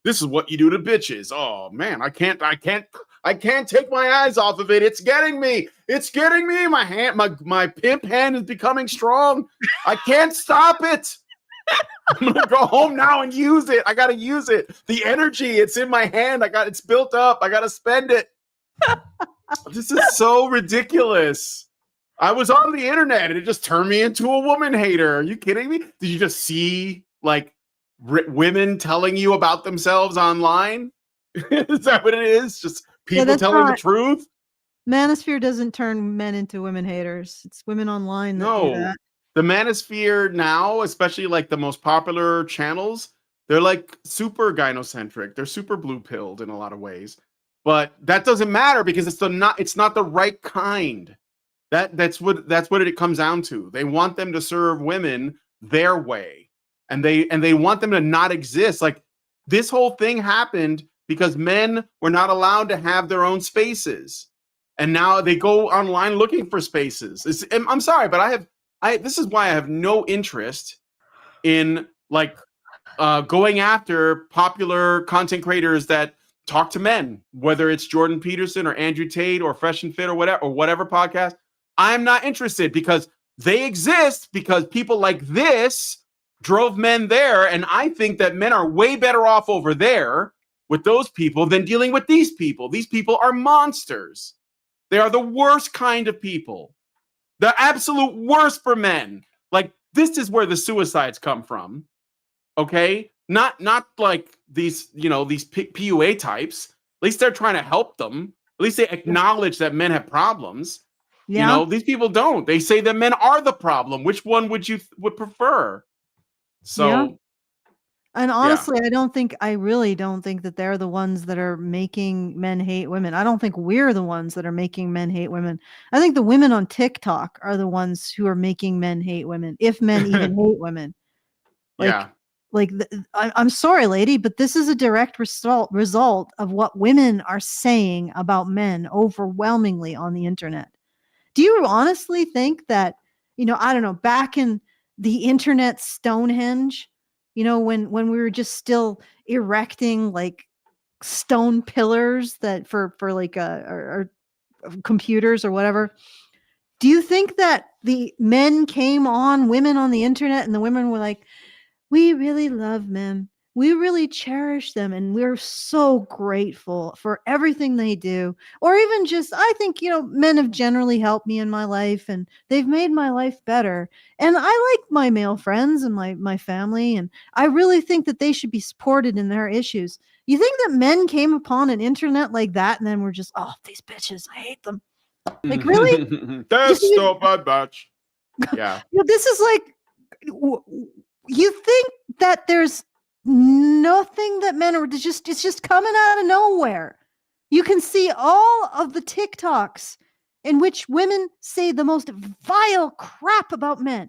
this is what you do to bitches. Oh man, I can't take my eyes off of it. It's getting me. My pimp hand is becoming strong. I can't stop it. I'm gonna go home now and use it. I gotta use it. The energy, it's in my hand. It's built up. I gotta spend it. This is so ridiculous. I was on the internet and it just turned me into a woman hater. Are you kidding me? Did you just see like women telling you about themselves online? Is that what it is? Just people that's telling the not- truth? Manosphere doesn't turn men into women haters. It's women online that do No. that. The Manosphere now, especially like the most popular channels, they're like super gynocentric. They're super blue pilled in a lot of ways. But that doesn't matter because it's not the right kind. That's what it comes down to. They want them to serve women their way. And they want them to not exist. Like this whole thing happened because men were not allowed to have their own spaces. And now they go online looking for spaces. I'm sorry, but this is why I have no interest in like going after popular content creators that talk to men, whether it's Jordan Peterson or Andrew Tate or Fresh and Fit or whatever podcast. I'm not interested because they exist because people like this drove men there. And I think that men are way better off over there with those people than dealing with these people. These people are monsters. They are the worst kind of people. The absolute worst for men. Like this is where the suicides come from. Okay? Not like these, these PUA types. At least they're trying to help them. At least they acknowledge that men have problems. Yeah. These people don't. They say that men are the problem. Which one would you prefer? So Yeah. And honestly, I really don't think that they're the ones that are making men hate women. I don't think we're the ones that are making men hate women. I think the women on TikTok are the ones who are making men hate women, if men even hate women. yeah. I'm sorry, lady, but this is a direct result of what women are saying about men overwhelmingly on the internet. Do you honestly think that, I don't know, back in the internet Stonehenge, when we were just still erecting like stone pillars that for like or computers or whatever, do you think that the men came on women on the internet and the women were like, we really love men. We really cherish them and we're so grateful for everything they do. Or even just, I think, men have generally helped me in my life and they've made my life better. And I like my male friends and my family. And I really think that they should be supported in their issues. You think that men came upon an internet like that and then were just, oh, these bitches, I hate them. Like, really? That's so bad, batch. Yeah. This is like, you think that there's nothing that men are it's just coming out of nowhere. You can see all of the TikToks in which women say the most vile crap about men.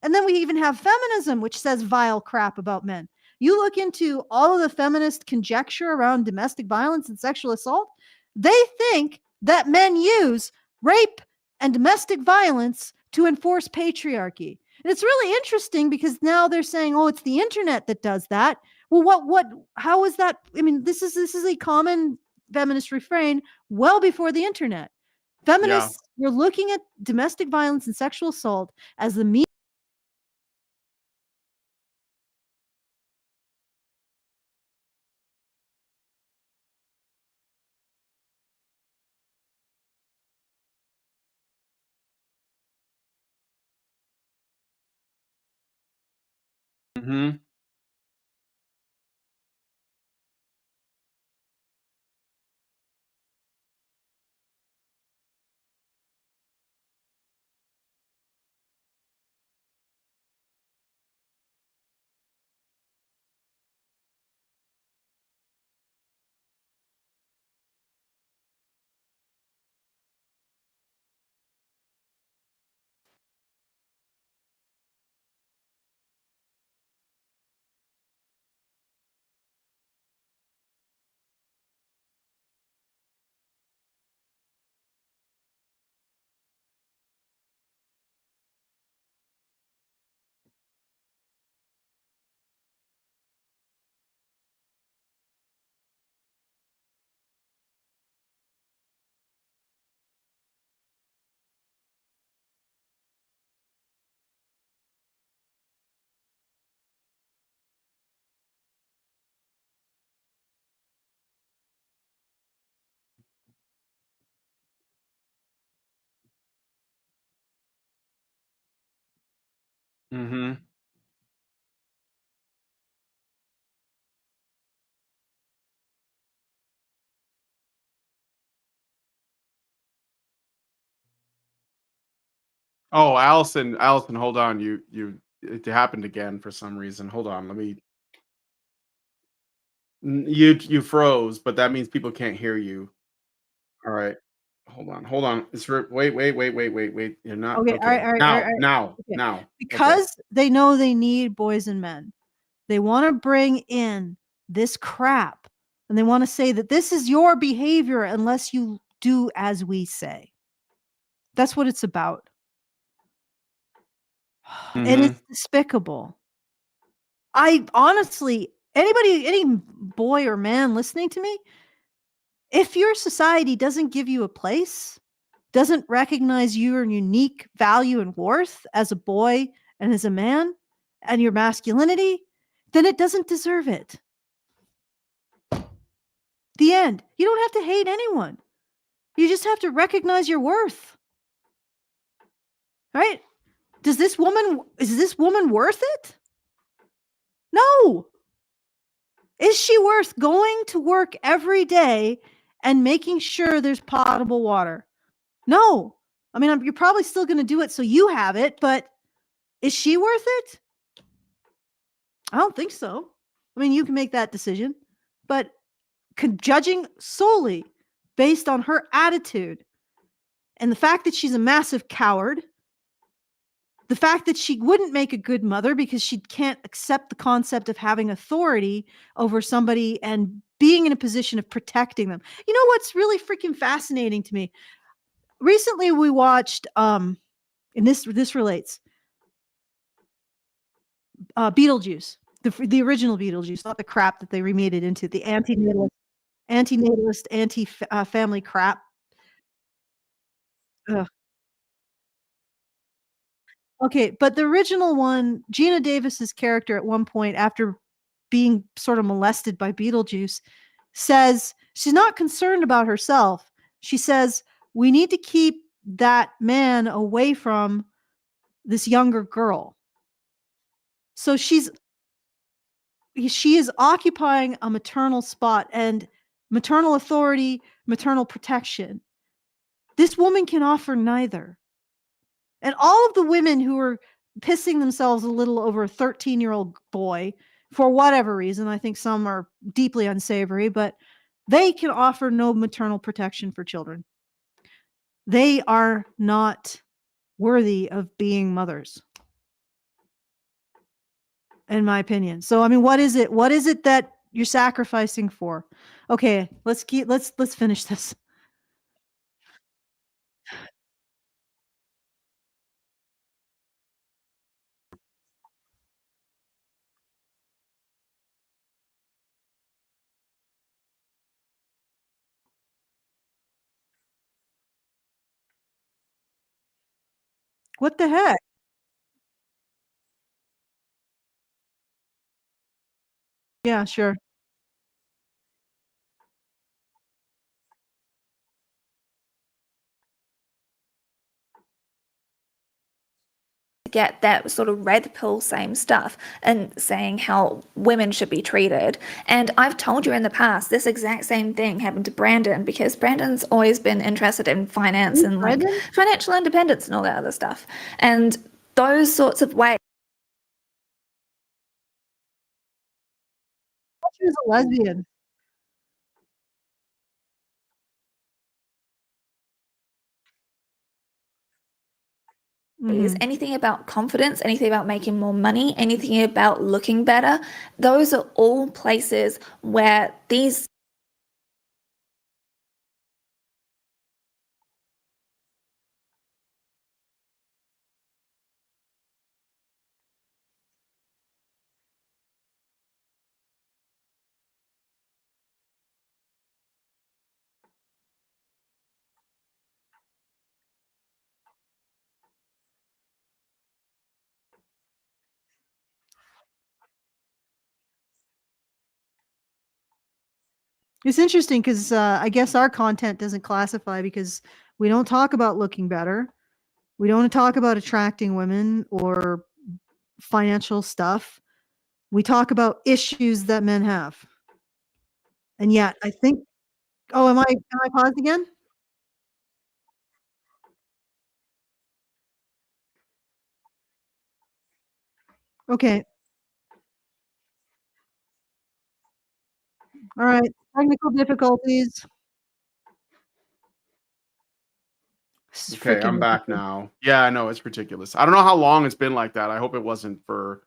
And then we even have feminism, which says vile crap about men. You look into all of the feminist conjecture around domestic violence and sexual assault, they think that men use rape and domestic violence to enforce patriarchy. And it's really interesting because now they're saying, oh, it's the internet that does that. Well, how is that? I mean, this is a common feminist refrain well before the internet. Feminists were looking at domestic violence and sexual assault as the means Mm-hmm. Mm-hmm. Oh, Allison, hold on. It happened again for some reason. Hold on. Let me. You froze, but that means people can't hear you. All right. Hold on. Wait. You're not Okay, all right, okay. all right, all right, all Now, right. now, Okay. now. Okay. Because they know they need boys and men. They want to bring in this crap and they want to say that this is your behavior unless you do as we say. That's what it's about. And Mhm. it's despicable. I honestly, any boy or man listening to me, if your society doesn't give you a place, doesn't recognize your unique value and worth as a boy and as a man and your masculinity, then it doesn't deserve it. The end. You don't have to hate anyone. You just have to recognize your worth. Right? Is this woman worth it? No. Is she worth going to work every day and making sure there's potable water? No. I mean, you're probably still going to do it so you have it, but is she worth it? I don't think so. I mean, you can make that decision, but judging solely based on her attitude and the fact that she's a massive coward, the fact that she wouldn't make a good mother because she can't accept the concept of having authority over somebody and being in a position of protecting them. You know what's really freaking fascinating to me? Recently we watched and this relates Beetlejuice, the original Beetlejuice, not the crap that they remade it into, the anti-natalist, anti-family crap. Ugh. Okay, but the original one, Gina Davis's character at one point, after being sort of molested by Beetlejuice, says she's not concerned about herself. She says, we need to keep that man away from this younger girl. So she is occupying a maternal spot and maternal authority, maternal protection. This woman can offer neither. And all of the women who are pissing themselves a little over a 13-year-old boy, for whatever reason, I think some are deeply unsavory, but they can offer no maternal protection for children. They are not worthy of being mothers, in my opinion. So, I mean, what is it that you're sacrificing for? Okay, let's finish this. What the heck? Yeah, sure. Get that sort of red pill same stuff and saying how women should be treated. And I've told you in the past, this exact same thing happened to Brandon because Brandon's always been interested in finance and like financial independence and all that other stuff. And those sorts of ways. She was a lesbian. Mm-hmm. Anything about confidence, anything about making more money, anything about looking better, those are all places where these It's interesting because I guess our content doesn't classify because we don't talk about looking better. We don't talk about attracting women or financial stuff. We talk about issues that men have. And yet I think, oh, am I paused again? Okay. All right. Technical difficulties. This is Okay, I'm freaking back ridiculous. now. Yeah, I know it's ridiculous. I don't know how long it's been like that. I hope it wasn't for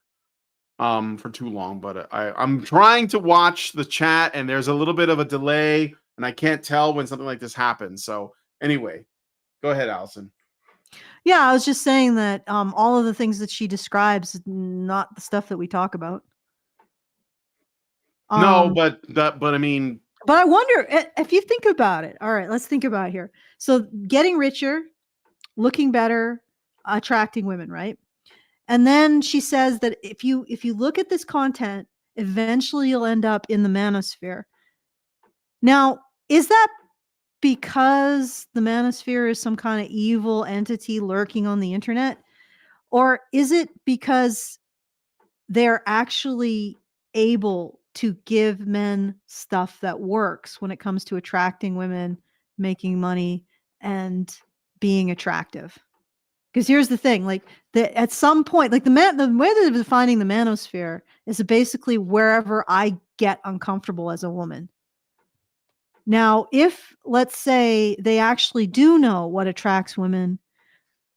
too long, but I'm trying to watch the chat and there's a little bit of a delay and I can't tell when something like this happens. So anyway, go ahead, Allison. Yeah, I was just saying that all of the things that she describes is not the stuff that we talk about. No, Um, but I mean, But I wonder if you think about it. All right, let's think about it here. So getting richer, looking better, attracting women, right? And then she says that if you look at this content, eventually you'll end up in the manosphere. Now, is that because the manosphere is some kind of evil entity lurking on the internet? Or is it because they're actually able to give men stuff that works when it comes to attracting women, making money, and being attractive? Because here's the thing, like at some point, like the way they're defining the manosphere is basically wherever I get uncomfortable as a woman. Now, if let's say they actually do know what attracts women,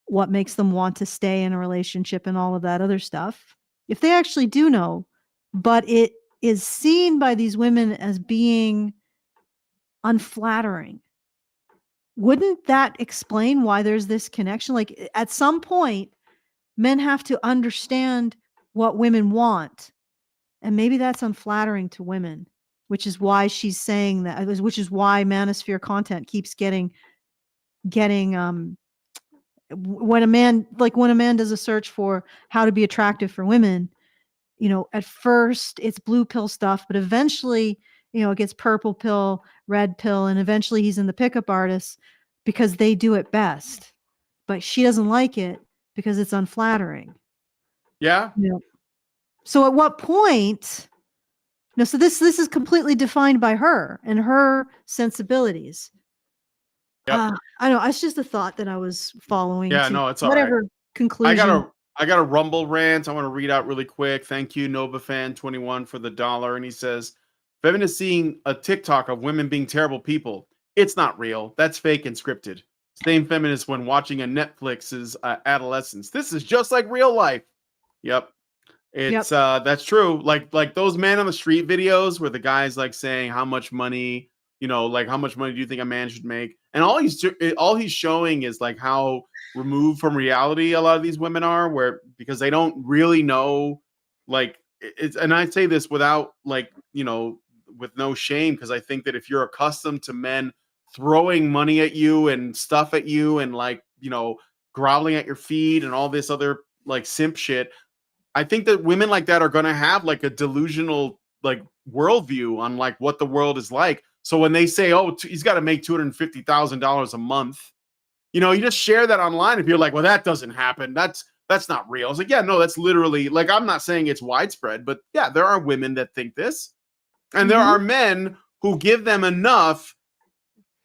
what makes them want to stay in a relationship and all of that other stuff, if they actually do know, but it is seen by these women as being unflattering, wouldn't that explain why there's this connection? Like at some point, men have to understand what women want. And maybe that's unflattering to women, which is why she's saying that, which is why manosphere content keeps getting when a man does a search for how to be attractive for women, at first it's blue pill stuff, but eventually, it gets purple pill, red pill, and eventually he's in the pickup artists because they do it best. But she doesn't like it because it's unflattering. yeah. So at what point? No, so this is completely defined by her and her sensibilities. Yep. I know. It's just a thought that I was following. Yeah, to no, it's all right. whatever conclusion. I got a Rumble rant I want to read out really quick. Thank you, NovaFan21 for the $1. And he says, feminists seeing a TikTok of women being terrible people. It's not real. That's fake and scripted. Same feminists when watching a Netflix's adolescence. This is just like real life. Yep. It's that's true. Like those man on the street videos where the guy's like saying how much money, like how much money do you think a man should make? And all he's showing is like how removed from reality a lot of these women are, because they don't really know, like it's. And I say this without with no shame, because I think that if you're accustomed to men throwing money at you and stuff at you and growling at your feet and all this other like simp shit, I think that women like that are going to have like a delusional like worldview on like what the world is like. So when they say, "Oh, he's got to make $250,000 a month," you just share that online. If you're like, "Well, that doesn't happen. That's not real." It's like, yeah, no, that's literally like, I'm not saying it's widespread, but yeah, there are women that think this, and there are men who give them enough,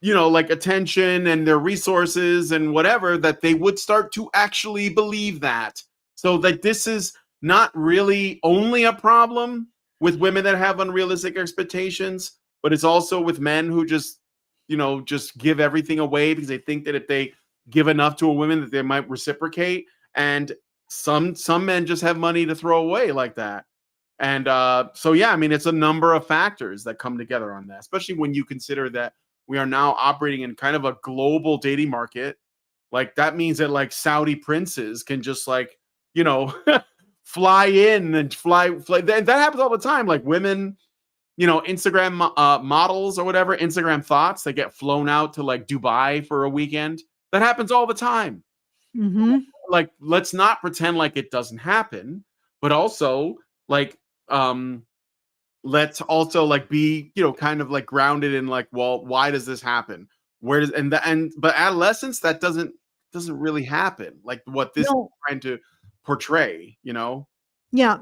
like attention and their resources and whatever, that they would start to actually believe that. So like, this is not really only a problem with women that have unrealistic expectations, but it's also with men who just give everything away because they think that if they give enough to a woman that they might reciprocate. And some men just have money to throw away like that. And so yeah, I mean, it's a number of factors that come together on that, especially when you consider that we are now operating in kind of a global dating market. Like that means that like Saudi princes can just like fly in and fly. That happens all the time. Like women, Instagram models or whatever, Instagram thoughts, they get flown out to like Dubai for a weekend. That happens all the time. Like, let's not pretend like it doesn't happen, but also like, let's also like be, kind of like grounded in like, well, why does this happen? Where does, but adolescence, that doesn't really happen. Like what this is trying to portray, Yeah,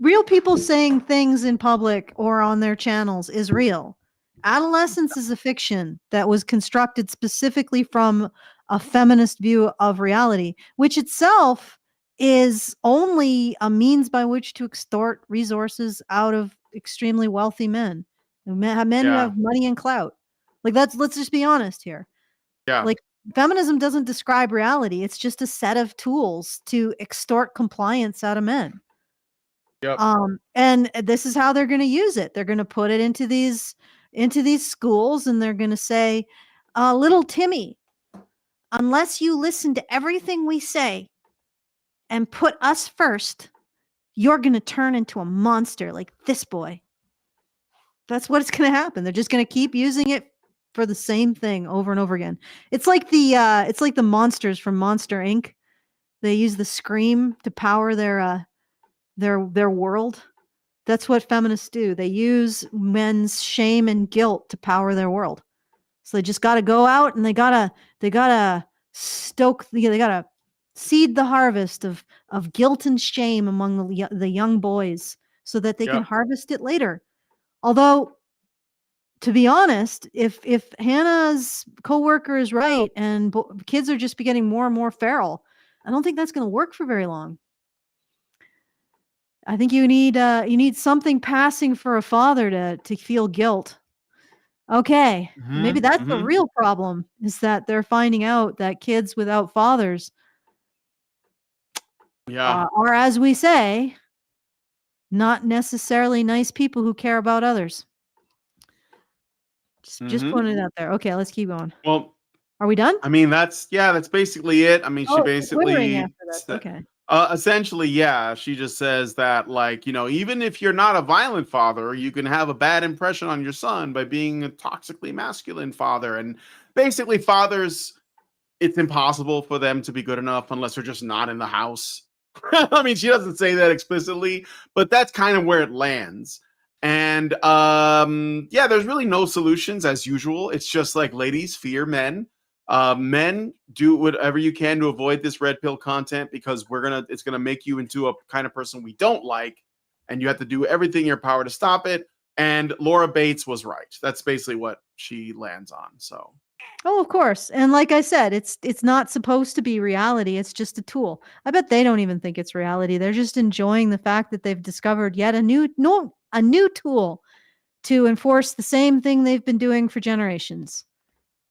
real people saying things in public or on their channels is real. Adolescence is a fiction that was constructed specifically from a feminist view of reality, which itself is only a means by which to extort resources out of extremely wealthy men, men who Yeah. have money and clout. Like let's just be honest here. Yeah. Like feminism doesn't describe reality; it's just a set of tools to extort compliance out of men. Yep. And this is how they're going to use it. They're going to put it into these schools, and they're going to say, little Timmy, unless you listen to everything we say and put us first, you're going to turn into a monster like this boy. That's what it's going to happen. They're just going to keep using it for the same thing over and over again. It's like the monsters from Monster Inc. They use the scream to power their world. That's what feminists do. They use men's shame and guilt to power their world. So they just got to go out and they gotta stoke. They gotta seed the harvest of guilt and shame among the young boys, so that they can Yep. harvest it later. Although, to be honest, if Hannah's coworker is right and kids are just getting more and more feral, I don't think that's going to work for very long. I think you need something passing for a father to feel guilt. Okay, maybe that's the real problem, is that they're finding out that kids without fathers Yeah. are, as we say, not necessarily nice people who care about others. Just putting it out there. Okay, let's keep going. Well, Are we done? I mean, that's basically it. I mean, she Quittering basically after this. Okay. essentially, yeah, she just says that, like, even if you're not a violent father, you can have a bad impression on your son by being a toxically masculine father. And basically, fathers, it's impossible for them to be good enough unless they're just not in the house. I mean, she doesn't say that explicitly, but that's kind of where it lands. And yeah, there's really no solutions as usual. It's just like, ladies, fear men. Men, do whatever you can to avoid this red pill content, because it's gonna make you into a kind of person we don't like, and you have to do everything in your power to stop it. And Laura Bates was right. That's basically what she lands on. So Oh, of course. And like I said, it's not supposed to be reality. It's just a tool. I bet they don't even think it's reality. They're just enjoying the fact that they've discovered yet a new tool to enforce the same thing they've been doing for generations.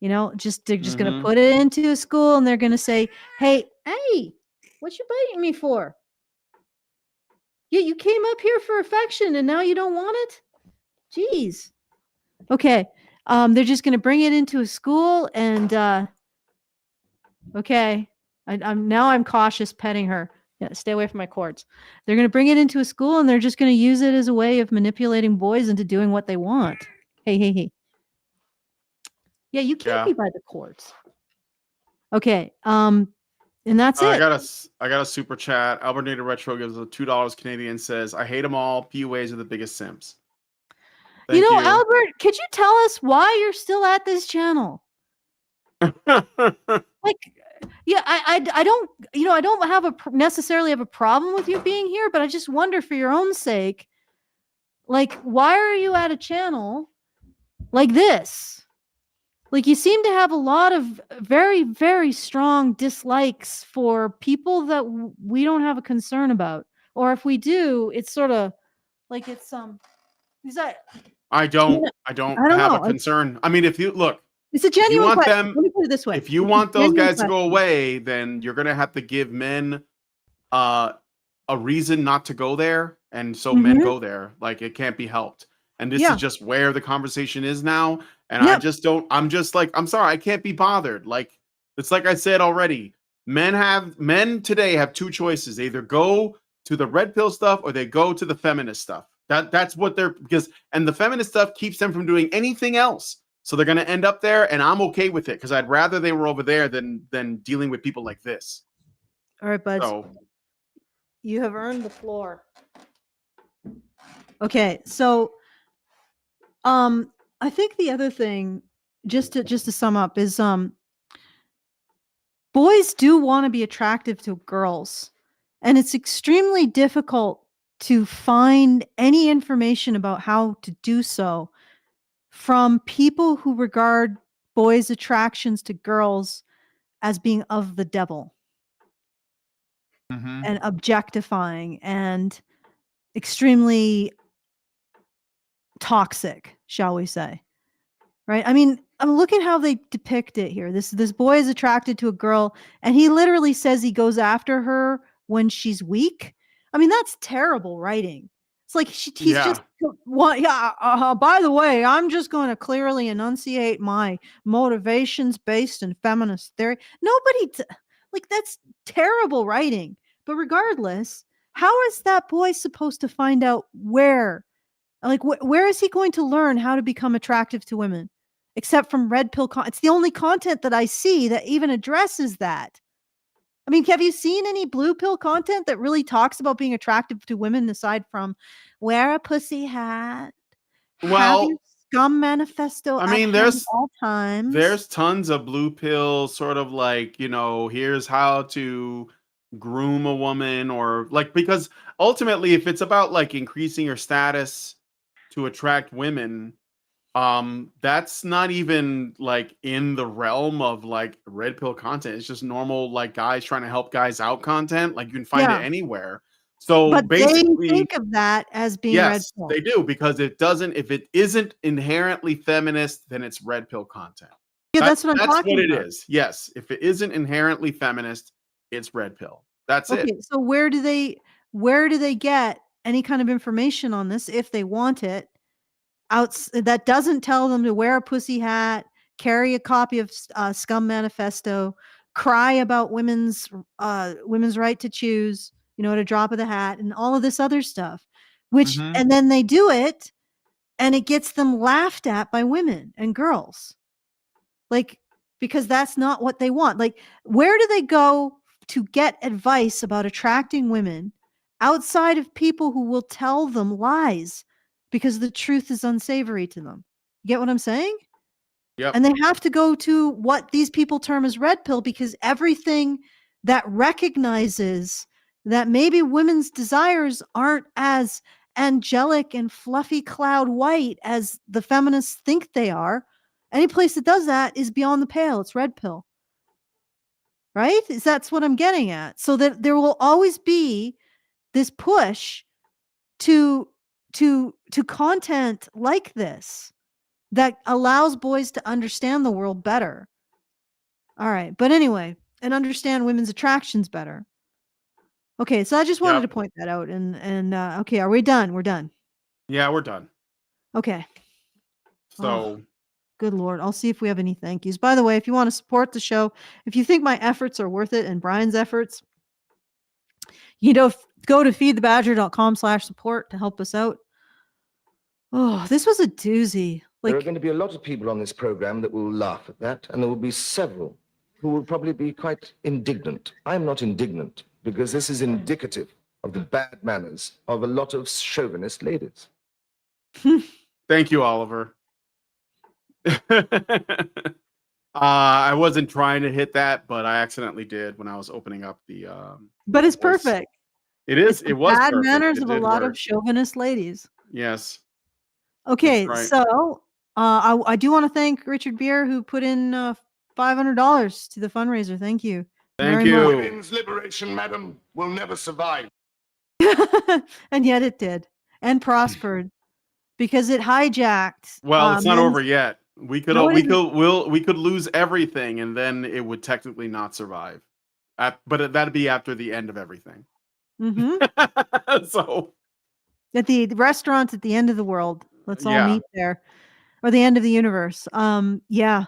They're just going to put it into a school, and they're going to say, hey, what you biting me for? Yeah, you came up here for affection and now you don't want it? Jeez. Okay. They're just going to bring it into a school, and okay. I'm cautious petting her. Yeah, stay away from my cords. They're going to bring it into a school, and they're just going to use it as a way of manipulating boys into doing what they want. Hey. Yeah, you can't be by the cords. Okay. And that's it. I got a super chat. Albernator Retro gives us $2 Canadian, says, I hate them all. PUAs are the biggest simps. Thank you. Albert, could you tell us why you're still at this channel? Like, yeah, I don't, I don't necessarily have a problem with you being here, but I just wonder, for your own sake, like, why are you at a channel like this? Like, you seem to have a lot of very, very strong dislikes for people that we don't have a concern about. Or if we do, it's sort of like it's is that I don't have a concern. I mean, if you look, it's a genuine question. Let me put it this way. If you want those guys to go away, then you're gonna have to give men a reason not to go there, and so men go there. Like, it can't be helped. And this is just where the conversation is now. And I'm sorry, I can't be bothered. Like, it's like I said already. Men today have two choices. They either go to the red pill stuff or they go to the feminist stuff. That's what and the feminist stuff keeps them from doing anything else. So they're gonna end up there, and I'm okay with it, because I'd rather they were over there than dealing with people like this. All right, buds. So, you have earned the floor. Okay, so I think the other thing, just to sum up, is boys do want to be attractive to girls, and it's extremely difficult to find any information about how to do so from people who regard boys' attractions to girls as being of the devil Mhm. and objectifying and extremely toxic, shall we say. Right? I mean, look at how they depict it here. This boy is attracted to a girl, and he literally says he goes after her when she's weak. I mean, that's terrible writing. It's like he's just yeah. By the way, I'm just going to clearly enunciate my motivations based in feminist theory. Like that's terrible writing. But regardless, how is that boy supposed to find out where? Like, where is he going to learn how to become attractive to women? Except from red pill it's the only content that I see that even addresses that. I mean, have you seen any blue pill content that really talks about being attractive to women aside from wear a pussy hat, have your Well, scum manifesto I at mean, hand all times? there's tons of blue pill sort of like, here's how to groom a woman, or like, because ultimately if it's about like increasing your status to attract women, that's not even like in the realm of like red pill content. It's just normal like guys trying to help guys out content. Like you can find it Yeah, anywhere. So but they basically, think of that as being red yes, pill. they do, because if it isn't inherently feminist, then it's red pill content. Yeah, that's what I'm That's talking what it about. is. Yes, if it isn't inherently feminist, it's red pill. That's it. Okay, so where do they get any kind of information on this if they want it? That doesn't tell them to wear a pussy hat, carry a copy of Scum Manifesto, cry about women's right to choose, at a drop of the hat, and all of this other stuff. Mhm. And then they do it, and it gets them laughed at by women and girls, like, because that's not what they want. Like, where do they go to get advice about attracting women outside of people who will tell them lies because the truth is unsavory to them? You get what I'm saying? Yep. And they have to go to what these people term as red pill, because everything that recognizes that maybe women's desires aren't as angelic and fluffy cloud white as the feminists think they are, any place that does that is beyond the pale. It's red pill. Right? That's what I'm getting at. So that there will always be this push to content like this that allows boys to understand the world better. All right. But anyway, and understand women's attractions better. Okay, so I just wanted to Yep. point that out. And okay, are we done? We're done. Yeah, we're done. Okay. So, Good Lord. I'll see if we have any thank yous. By the way, if you want to support the show, if you think my efforts are worth it and Brian's efforts, go to feedthebadger.com/support to help us out. Oh, this was a doozy. There are going to be a lot of people on this program that will laugh at that, and there will be several who will probably be quite indignant. I'm not indignant, because this is indicative of the bad manners of a lot of chauvinist ladies. thank you, Oliver. I wasn't trying to hit that, but I accidentally did when I was opening up the But it's voice. perfect. It was bad perfect. manners It of a did lot work. of chauvinist ladies. Yes. Okay, right. so I do want to thank Richard Beer, who put in $500 to the fundraiser. Thank you. Thank very you. much. Women's liberation, madam, will never survive. And yet it did, and prospered, because it hijacked. Well, it's not men's- over yet. We could No, it we could lose everything, and then it would technically not survive. But that'd be after the end of everything. Mhm. So At the restaurant at the end of the world. Let's all Yeah. meet there, or the end of the universe. Yeah.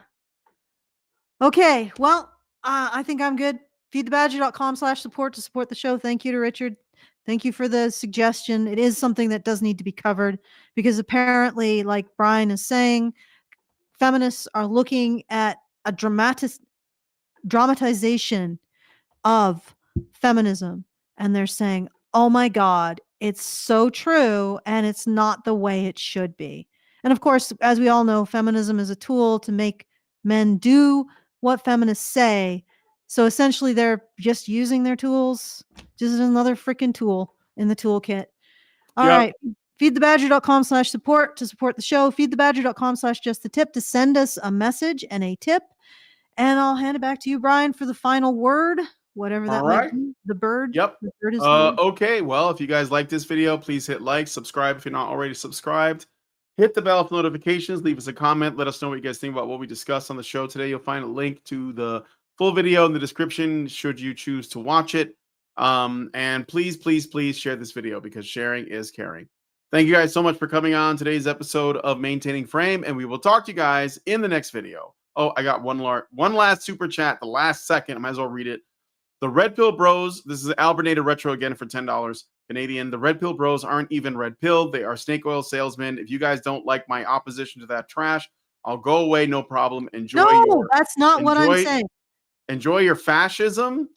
Okay. Well, I think I'm good. Feedthebadger.com/support to support the show. Thank you to Richard. Thank you for the suggestion. It is something that does need to be covered, because apparently, like Brian is saying, feminists are looking at a dramatization of feminism, and they're saying, oh my God, it's so true, and it's not the way it should be. And of course, as we all know, feminism is a tool to make men do what feminists say. So essentially, they're just using their tools, just another freaking tool in the toolkit. All Yep. right. Feedthebadger.com/support to support the show. Feedthebadger.com/justthetip to send us a message and a tip. And I'll hand it back to you, Brian, for the final word, whatever that All might right. be. The bird. Yep. The bird is the word. Okay. Well, if you guys like this video, please hit like, subscribe if you're not already subscribed. Hit the bell for notifications. Leave us a comment. Let us know what you guys think about what we discussed on the show today. You'll find a link to the full video in the description should you choose to watch it. And please, please, please share this video because sharing is caring. Thank you guys so much for coming on today's episode of Maintaining Frame, and we will talk to you guys in the next video. Oh, I got one last super chat, the last second. I might as well read it. The Red Pill Bros, this is Albernated Retro again for $10 Canadian. The Red Pill Bros aren't even red pilled. They are snake oil salesmen. If you guys don't like my opposition to that trash, I'll go away, no problem. No, that's not what I'm saying. Enjoy your fascism,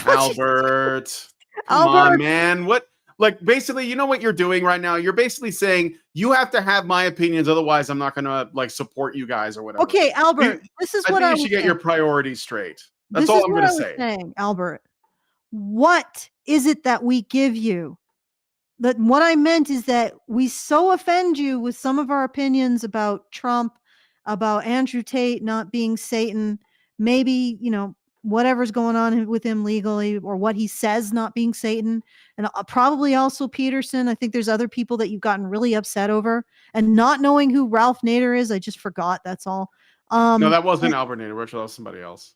Albert. Come Albert. on, man. What? Like, basically, you know what you're doing right now? You're basically saying you have to have my opinions, otherwise I'm not going to like support you guys or whatever. Okay, Albert, this is what I think was you should get saying. your priorities straight. That's This all is I'm what going I to was say. saying, Albert. What is it that we give you? That what I meant is that we so offend you with some of our opinions about Trump, about Andrew Tate not being Satan, maybe, whatever's going on with him legally or what he says not being Satan, and probably also Peterson. I think there's other people that you've gotten really upset over, and not knowing who Ralph Nader is. I just forgot. That's all. No, that wasn't Albert Nader. Rachel, that was somebody else.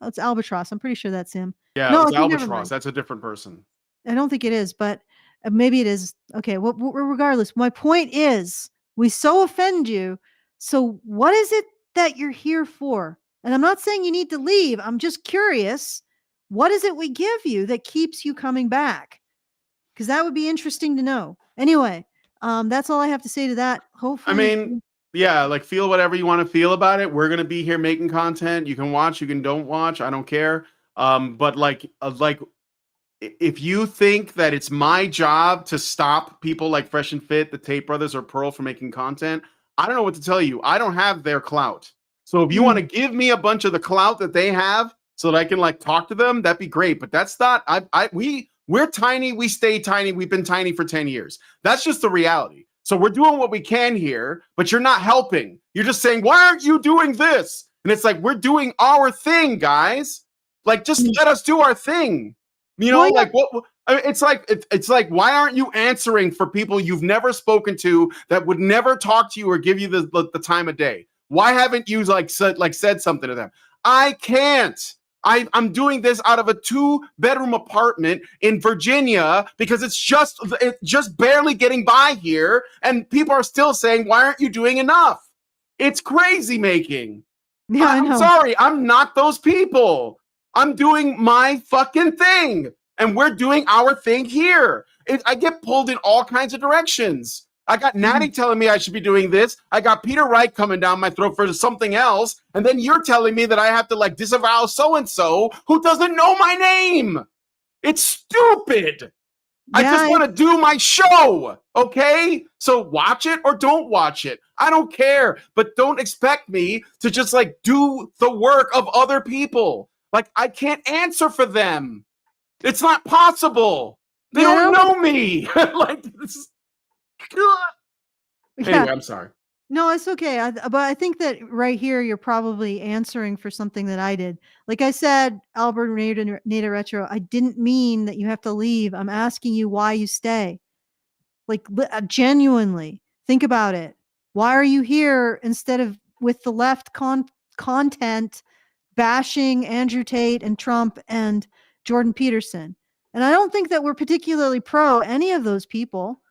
It's Albatross. I'm pretty sure that's him. Yeah, No, it was okay, never Albatross. mind. That's a different person. I don't think it is, but maybe it is. Okay, well, regardless, my point is we so offend you. So what is it that you're here for? And I'm not saying you need to leave. I'm just curious. What is it we give you that keeps you coming back? Because that would be interesting to know. Anyway, that's all I have to say to that. Hopefully, I mean, yeah, like feel whatever you want to feel about it. We're gonna be here making content. You can watch, you can don't watch. I don't care. But like if you think that it's my job to stop people like Fresh and Fit, the Tate Brothers, or Pearl from making content, I don't know what to tell you. I don't have their clout. So if you want to give me a bunch of the clout that they have so that I can like talk to them, that'd be great. But that's not we're tiny, we stay tiny, we've been tiny for 10 years. That's just the reality. So we're doing what we can here, but you're not helping. You're just saying, why aren't you doing this? And it's like, we're doing our thing, guys. Like, just let us do our thing. You know, like what? It's like, why aren't you answering for people you've never spoken to that would never talk to you or give you the time of day? Why haven't you said something to them? I can't. I'm doing this out of a 2-bedroom apartment in Virginia because it's just barely getting by here, and people are still saying, why aren't you doing enough? It's crazy making. Yeah, I'm sorry, I'm not those people. I'm doing my fucking thing, and we're doing our thing here. I get pulled in all kinds of directions. I got Natty telling me I should be doing this. I got Peter Wright coming down my throat for something else. And then you're telling me that I have to like disavow so-and-so who doesn't know my name. It's stupid. I just want to do my show. Okay. So watch it or don't watch it. I don't care, but don't expect me to just like do the work of other people. Like I can't answer for them. It's not possible. They don't know me. Like this. Anyway, I'm sorry. No, it's okay. But I think that right here, you're probably answering for something that I did. Like I said, Albert Nader Retro, I didn't mean that you have to leave. I'm asking you why you stay. Like genuinely, think about it. Why are you here instead of with the left content bashing Andrew Tate and Trump and Jordan Peterson? And I don't think that we're particularly pro any of those people.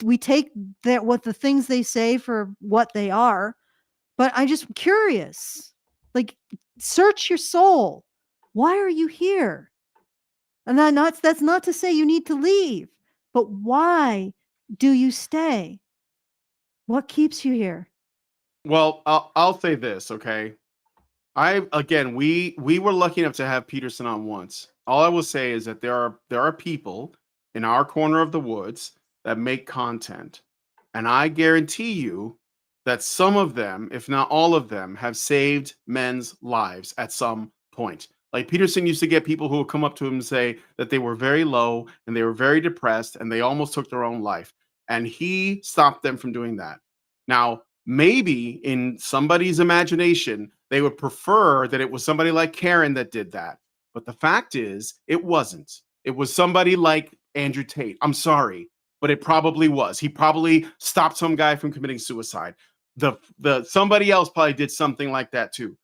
We take what the things they say for what they are, but I'm just curious. Like, search your soul. Why are you here? And that's not to say you need to leave, but why do you stay? What keeps you here? Well, I'll say this, okay? We were lucky enough to have Peterson on once. All I will say is that there are people in our corner of the woods that make content. And I guarantee you that some of them, if not all of them, have saved men's lives at some point. Like Peterson used to get people who would come up to him and say that they were very low and they were very depressed and they almost took their own life. And he stopped them from doing that. Now, maybe in somebody's imagination, they would prefer that it was somebody like Karen that did that. But the fact is, it wasn't. It was somebody like Andrew Tate. I'm sorry, but it probably was. He probably stopped some guy from committing suicide. The somebody else probably did something like that too.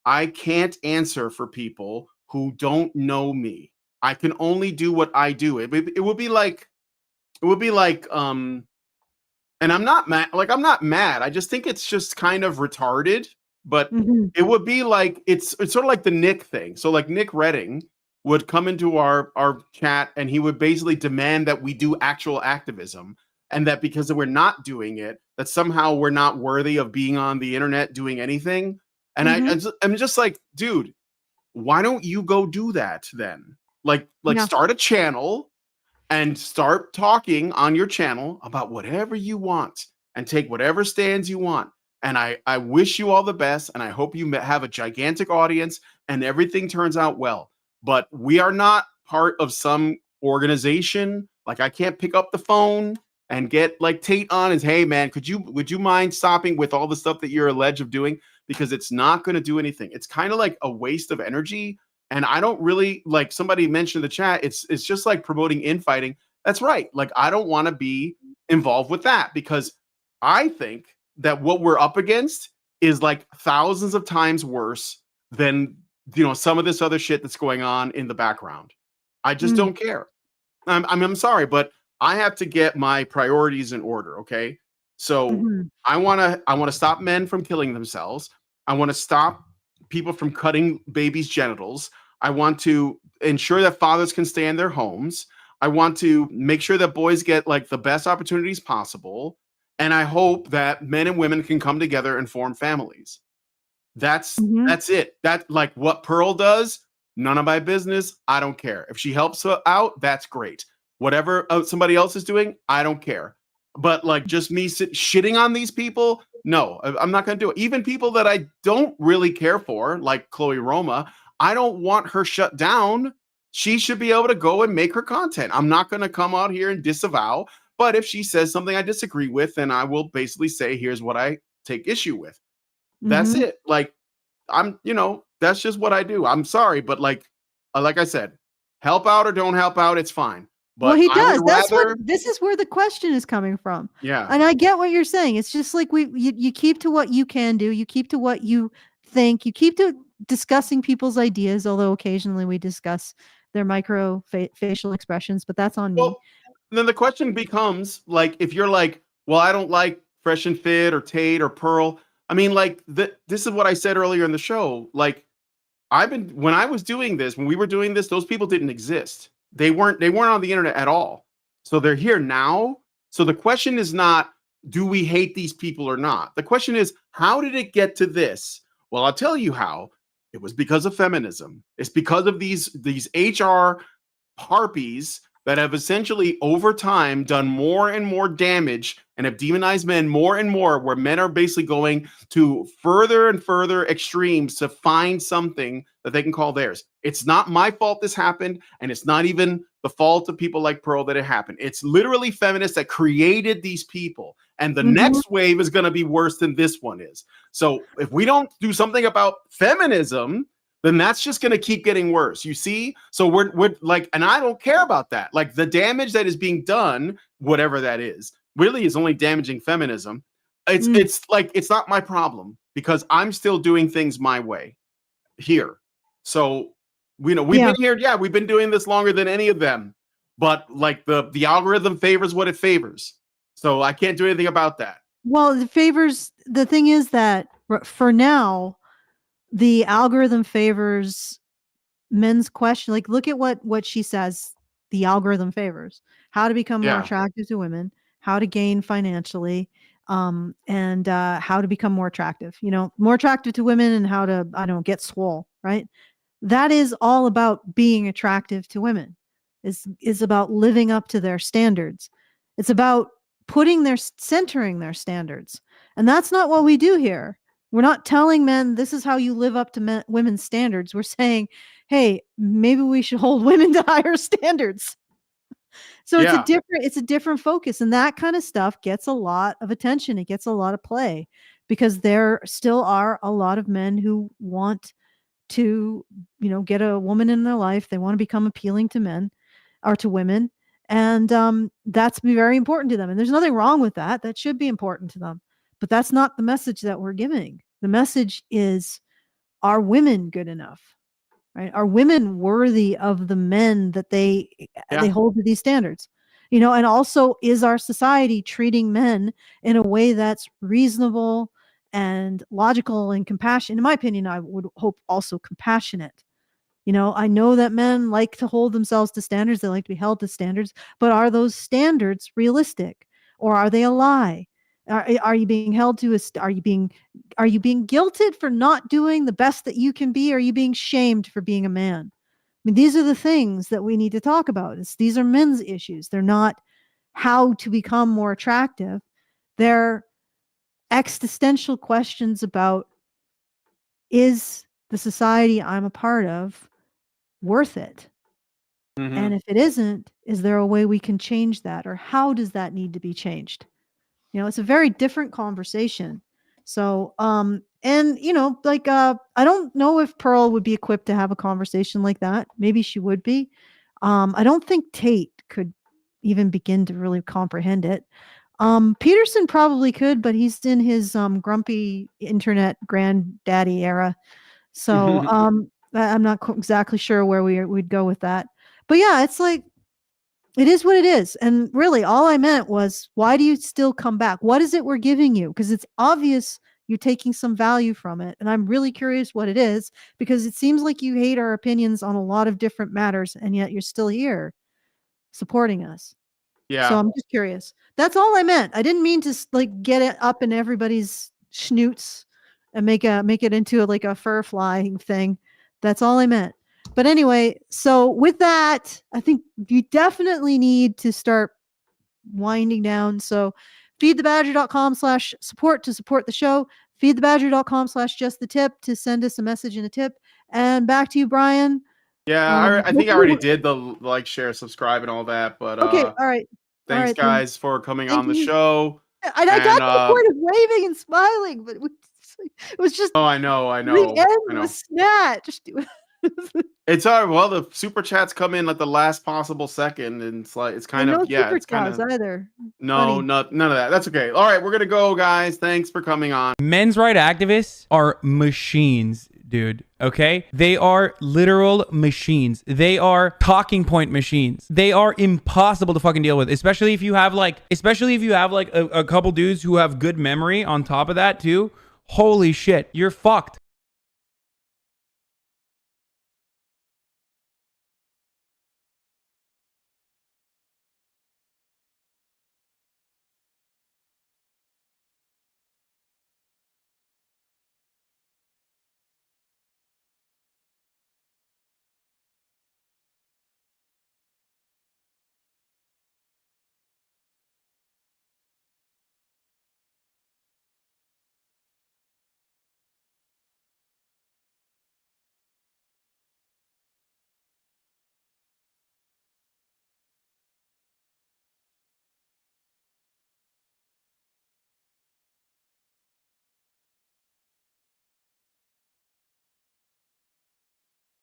I can't answer for people who don't know me. I can only do what I do. It would be like and I'm not mad. Like, I'm not mad. I just think it's just kind of retarded. But it would be like it's sort of like the Nick thing. So like Nick Redding would come into our chat and he would basically demand that we do actual activism, and that because we're not doing it, that somehow we're not worthy of being on the internet doing anything. And I'm just like, dude, why don't you go do that then? Like start a channel and start talking on your channel about whatever you want and take whatever stands you want. And I wish you all the best, and I hope you have a gigantic audience and everything turns out well. But we are not part of some organization. Like, I can't pick up the phone and get like Tate on and say, hey man, would you mind stopping with all the stuff that you're alleged of doing? Because it's not going to do anything. It's kind of like a waste of energy. And I don't really, like somebody mentioned in the chat, it's just like promoting infighting. That's right. Like, I don't want to be involved with that, because I think that what we're up against is like thousands of times worse than, some of this other shit that's going on in the background. I just don't care. I'm sorry, but I have to get my priorities in order. Okay. So I want to stop men from killing themselves. I want to stop people from cutting babies' genitals. I want to ensure that fathers can stay in their homes. I want to make sure that boys get like the best opportunities possible. And I hope that men and women can come together and form families. That's it. That, like, what Pearl does, none of my business. I don't care. If she helps her out, that's great. Whatever somebody else is doing, I don't care. But like, just me shitting on these people, no, I'm not going to do it. Even people that I don't really care for, like Chloe Roma, I don't want her shut down. She should be able to go and make her content. I'm not going to come out here and disavow. But if she says something I disagree with, then I will basically say, here's what I take issue with. That's it. Like, that's just what I do. I'm sorry, but like I said, help out or don't help out, it's fine. But well, he does. This is where the question is coming from. Yeah. And I get what you're saying. It's just like you keep to what you can do. You keep to what you think. You keep to discussing people's ideas, although occasionally we discuss their micro facial expressions, but that's on me. Then the question becomes, like, if you're like, well, I don't like Fresh and Fit or Tate or Pearl. I mean, like, this is what I said earlier in the show. Like, when I was doing this, when we were doing this, those people didn't exist. They weren't on the internet at all. So they're here now. So the question is not, do we hate these people or not? The question is, how did it get to this? Well, I'll tell you how. It was because of feminism. It's because of these HR harpies that have essentially over time done more and more damage and have demonized men more and more, where men are basically going to further and further extremes to find something that they can call theirs. It's not my fault this happened, and it's not even the fault of people like Pearl that it happened. It's literally feminists that created these people, and the next wave is going to be worse than this one is. So if we don't do something about feminism, then that's just going to keep getting worse. You see? So we're like, and I don't care about that. Like, the damage that is being done, whatever that is, really is only damaging feminism. It's like, it's not my problem, because I'm still doing things my way here. So, we've been here. Yeah, we've been doing this longer than any of them, but like the algorithm favors what it favors. So I can't do anything about that. Well, the thing is that for now, the algorithm favors men's question. Like, look at what she says. The algorithm favors how to become more attractive to women, how to gain financially, and how to become more attractive. More attractive to women, and how to get swole. Right. That is all about being attractive to women. Is about living up to their standards. It's about centering their standards, and that's not what we do here. We're not telling men this is how you live up to women's standards. We're saying, hey, maybe we should hold women to higher standards. So it's a different focus, and that kind of stuff gets a lot of attention. It gets a lot of play because there still are a lot of men who want to, get a woman in their life. They want to become appealing to men or to women. And that's very important to them. And there's nothing wrong with that. That should be important to them. But that's not the message that we're giving. The message is, are women good enough? Right? Are women worthy of the men that they hold to these standards? And also, is our society treating men in a way that's reasonable and logical and compassionate? In my opinion, I would hope also compassionate. I know that men like to hold themselves to standards. They like to be held to standards, but are those standards realistic, or are they a lie? Are you being held to are you being guilted for not doing the best that you can be? Or are you being shamed for being a man? I mean, these are the things that we need to talk about. These are men's issues. They're not how to become more attractive. They're existential questions about, is the society I'm a part of worth it? And if it isn't, is there a way we can change that? Or how does that need to be changed? It's a very different conversation. So, I don't know if Pearl would be equipped to have a conversation like that. Maybe she would be. I don't think Tate could even begin to really comprehend it. Peterson probably could, but he's in his grumpy internet granddaddy era. So, I'm not exactly sure where we'd go with that. But yeah, it's like, it is what it is. And really, all I meant was, why do you still come back? What is it we're giving you? Because it's obvious you're taking some value from it. And I'm really curious what it is, because it seems like you hate our opinions on a lot of different matters, and yet you're still here supporting us. Yeah. So I'm just curious. That's all I meant. I didn't mean to get it up in everybody's schnoots and make it into a fur flying thing. That's all I meant. But anyway, so with that, I think you definitely need to start winding down. So feedthebadger.com/support to support the show. Feedthebadger.com/justthetip to send us a message and a tip. And back to you, Brian. Yeah, I think I already did the like, share, subscribe, and all that. But okay, all right. Thanks, all right, guys, for coming on the you. show. I got to the point of waving and smiling, but it was just. Oh, I know. The end was snatched. It's well, the super chats come in at the last possible second, and it's kind of it's kind of either. No, none of that. That's okay. All right, we're gonna go, guys. Thanks for coming on. Men's right activists are machines, dude. Okay, they are literal machines. They are talking point machines. They are impossible to fucking deal with, especially if you have a couple dudes who have good memory on top of that too. Holy shit, you're fucked.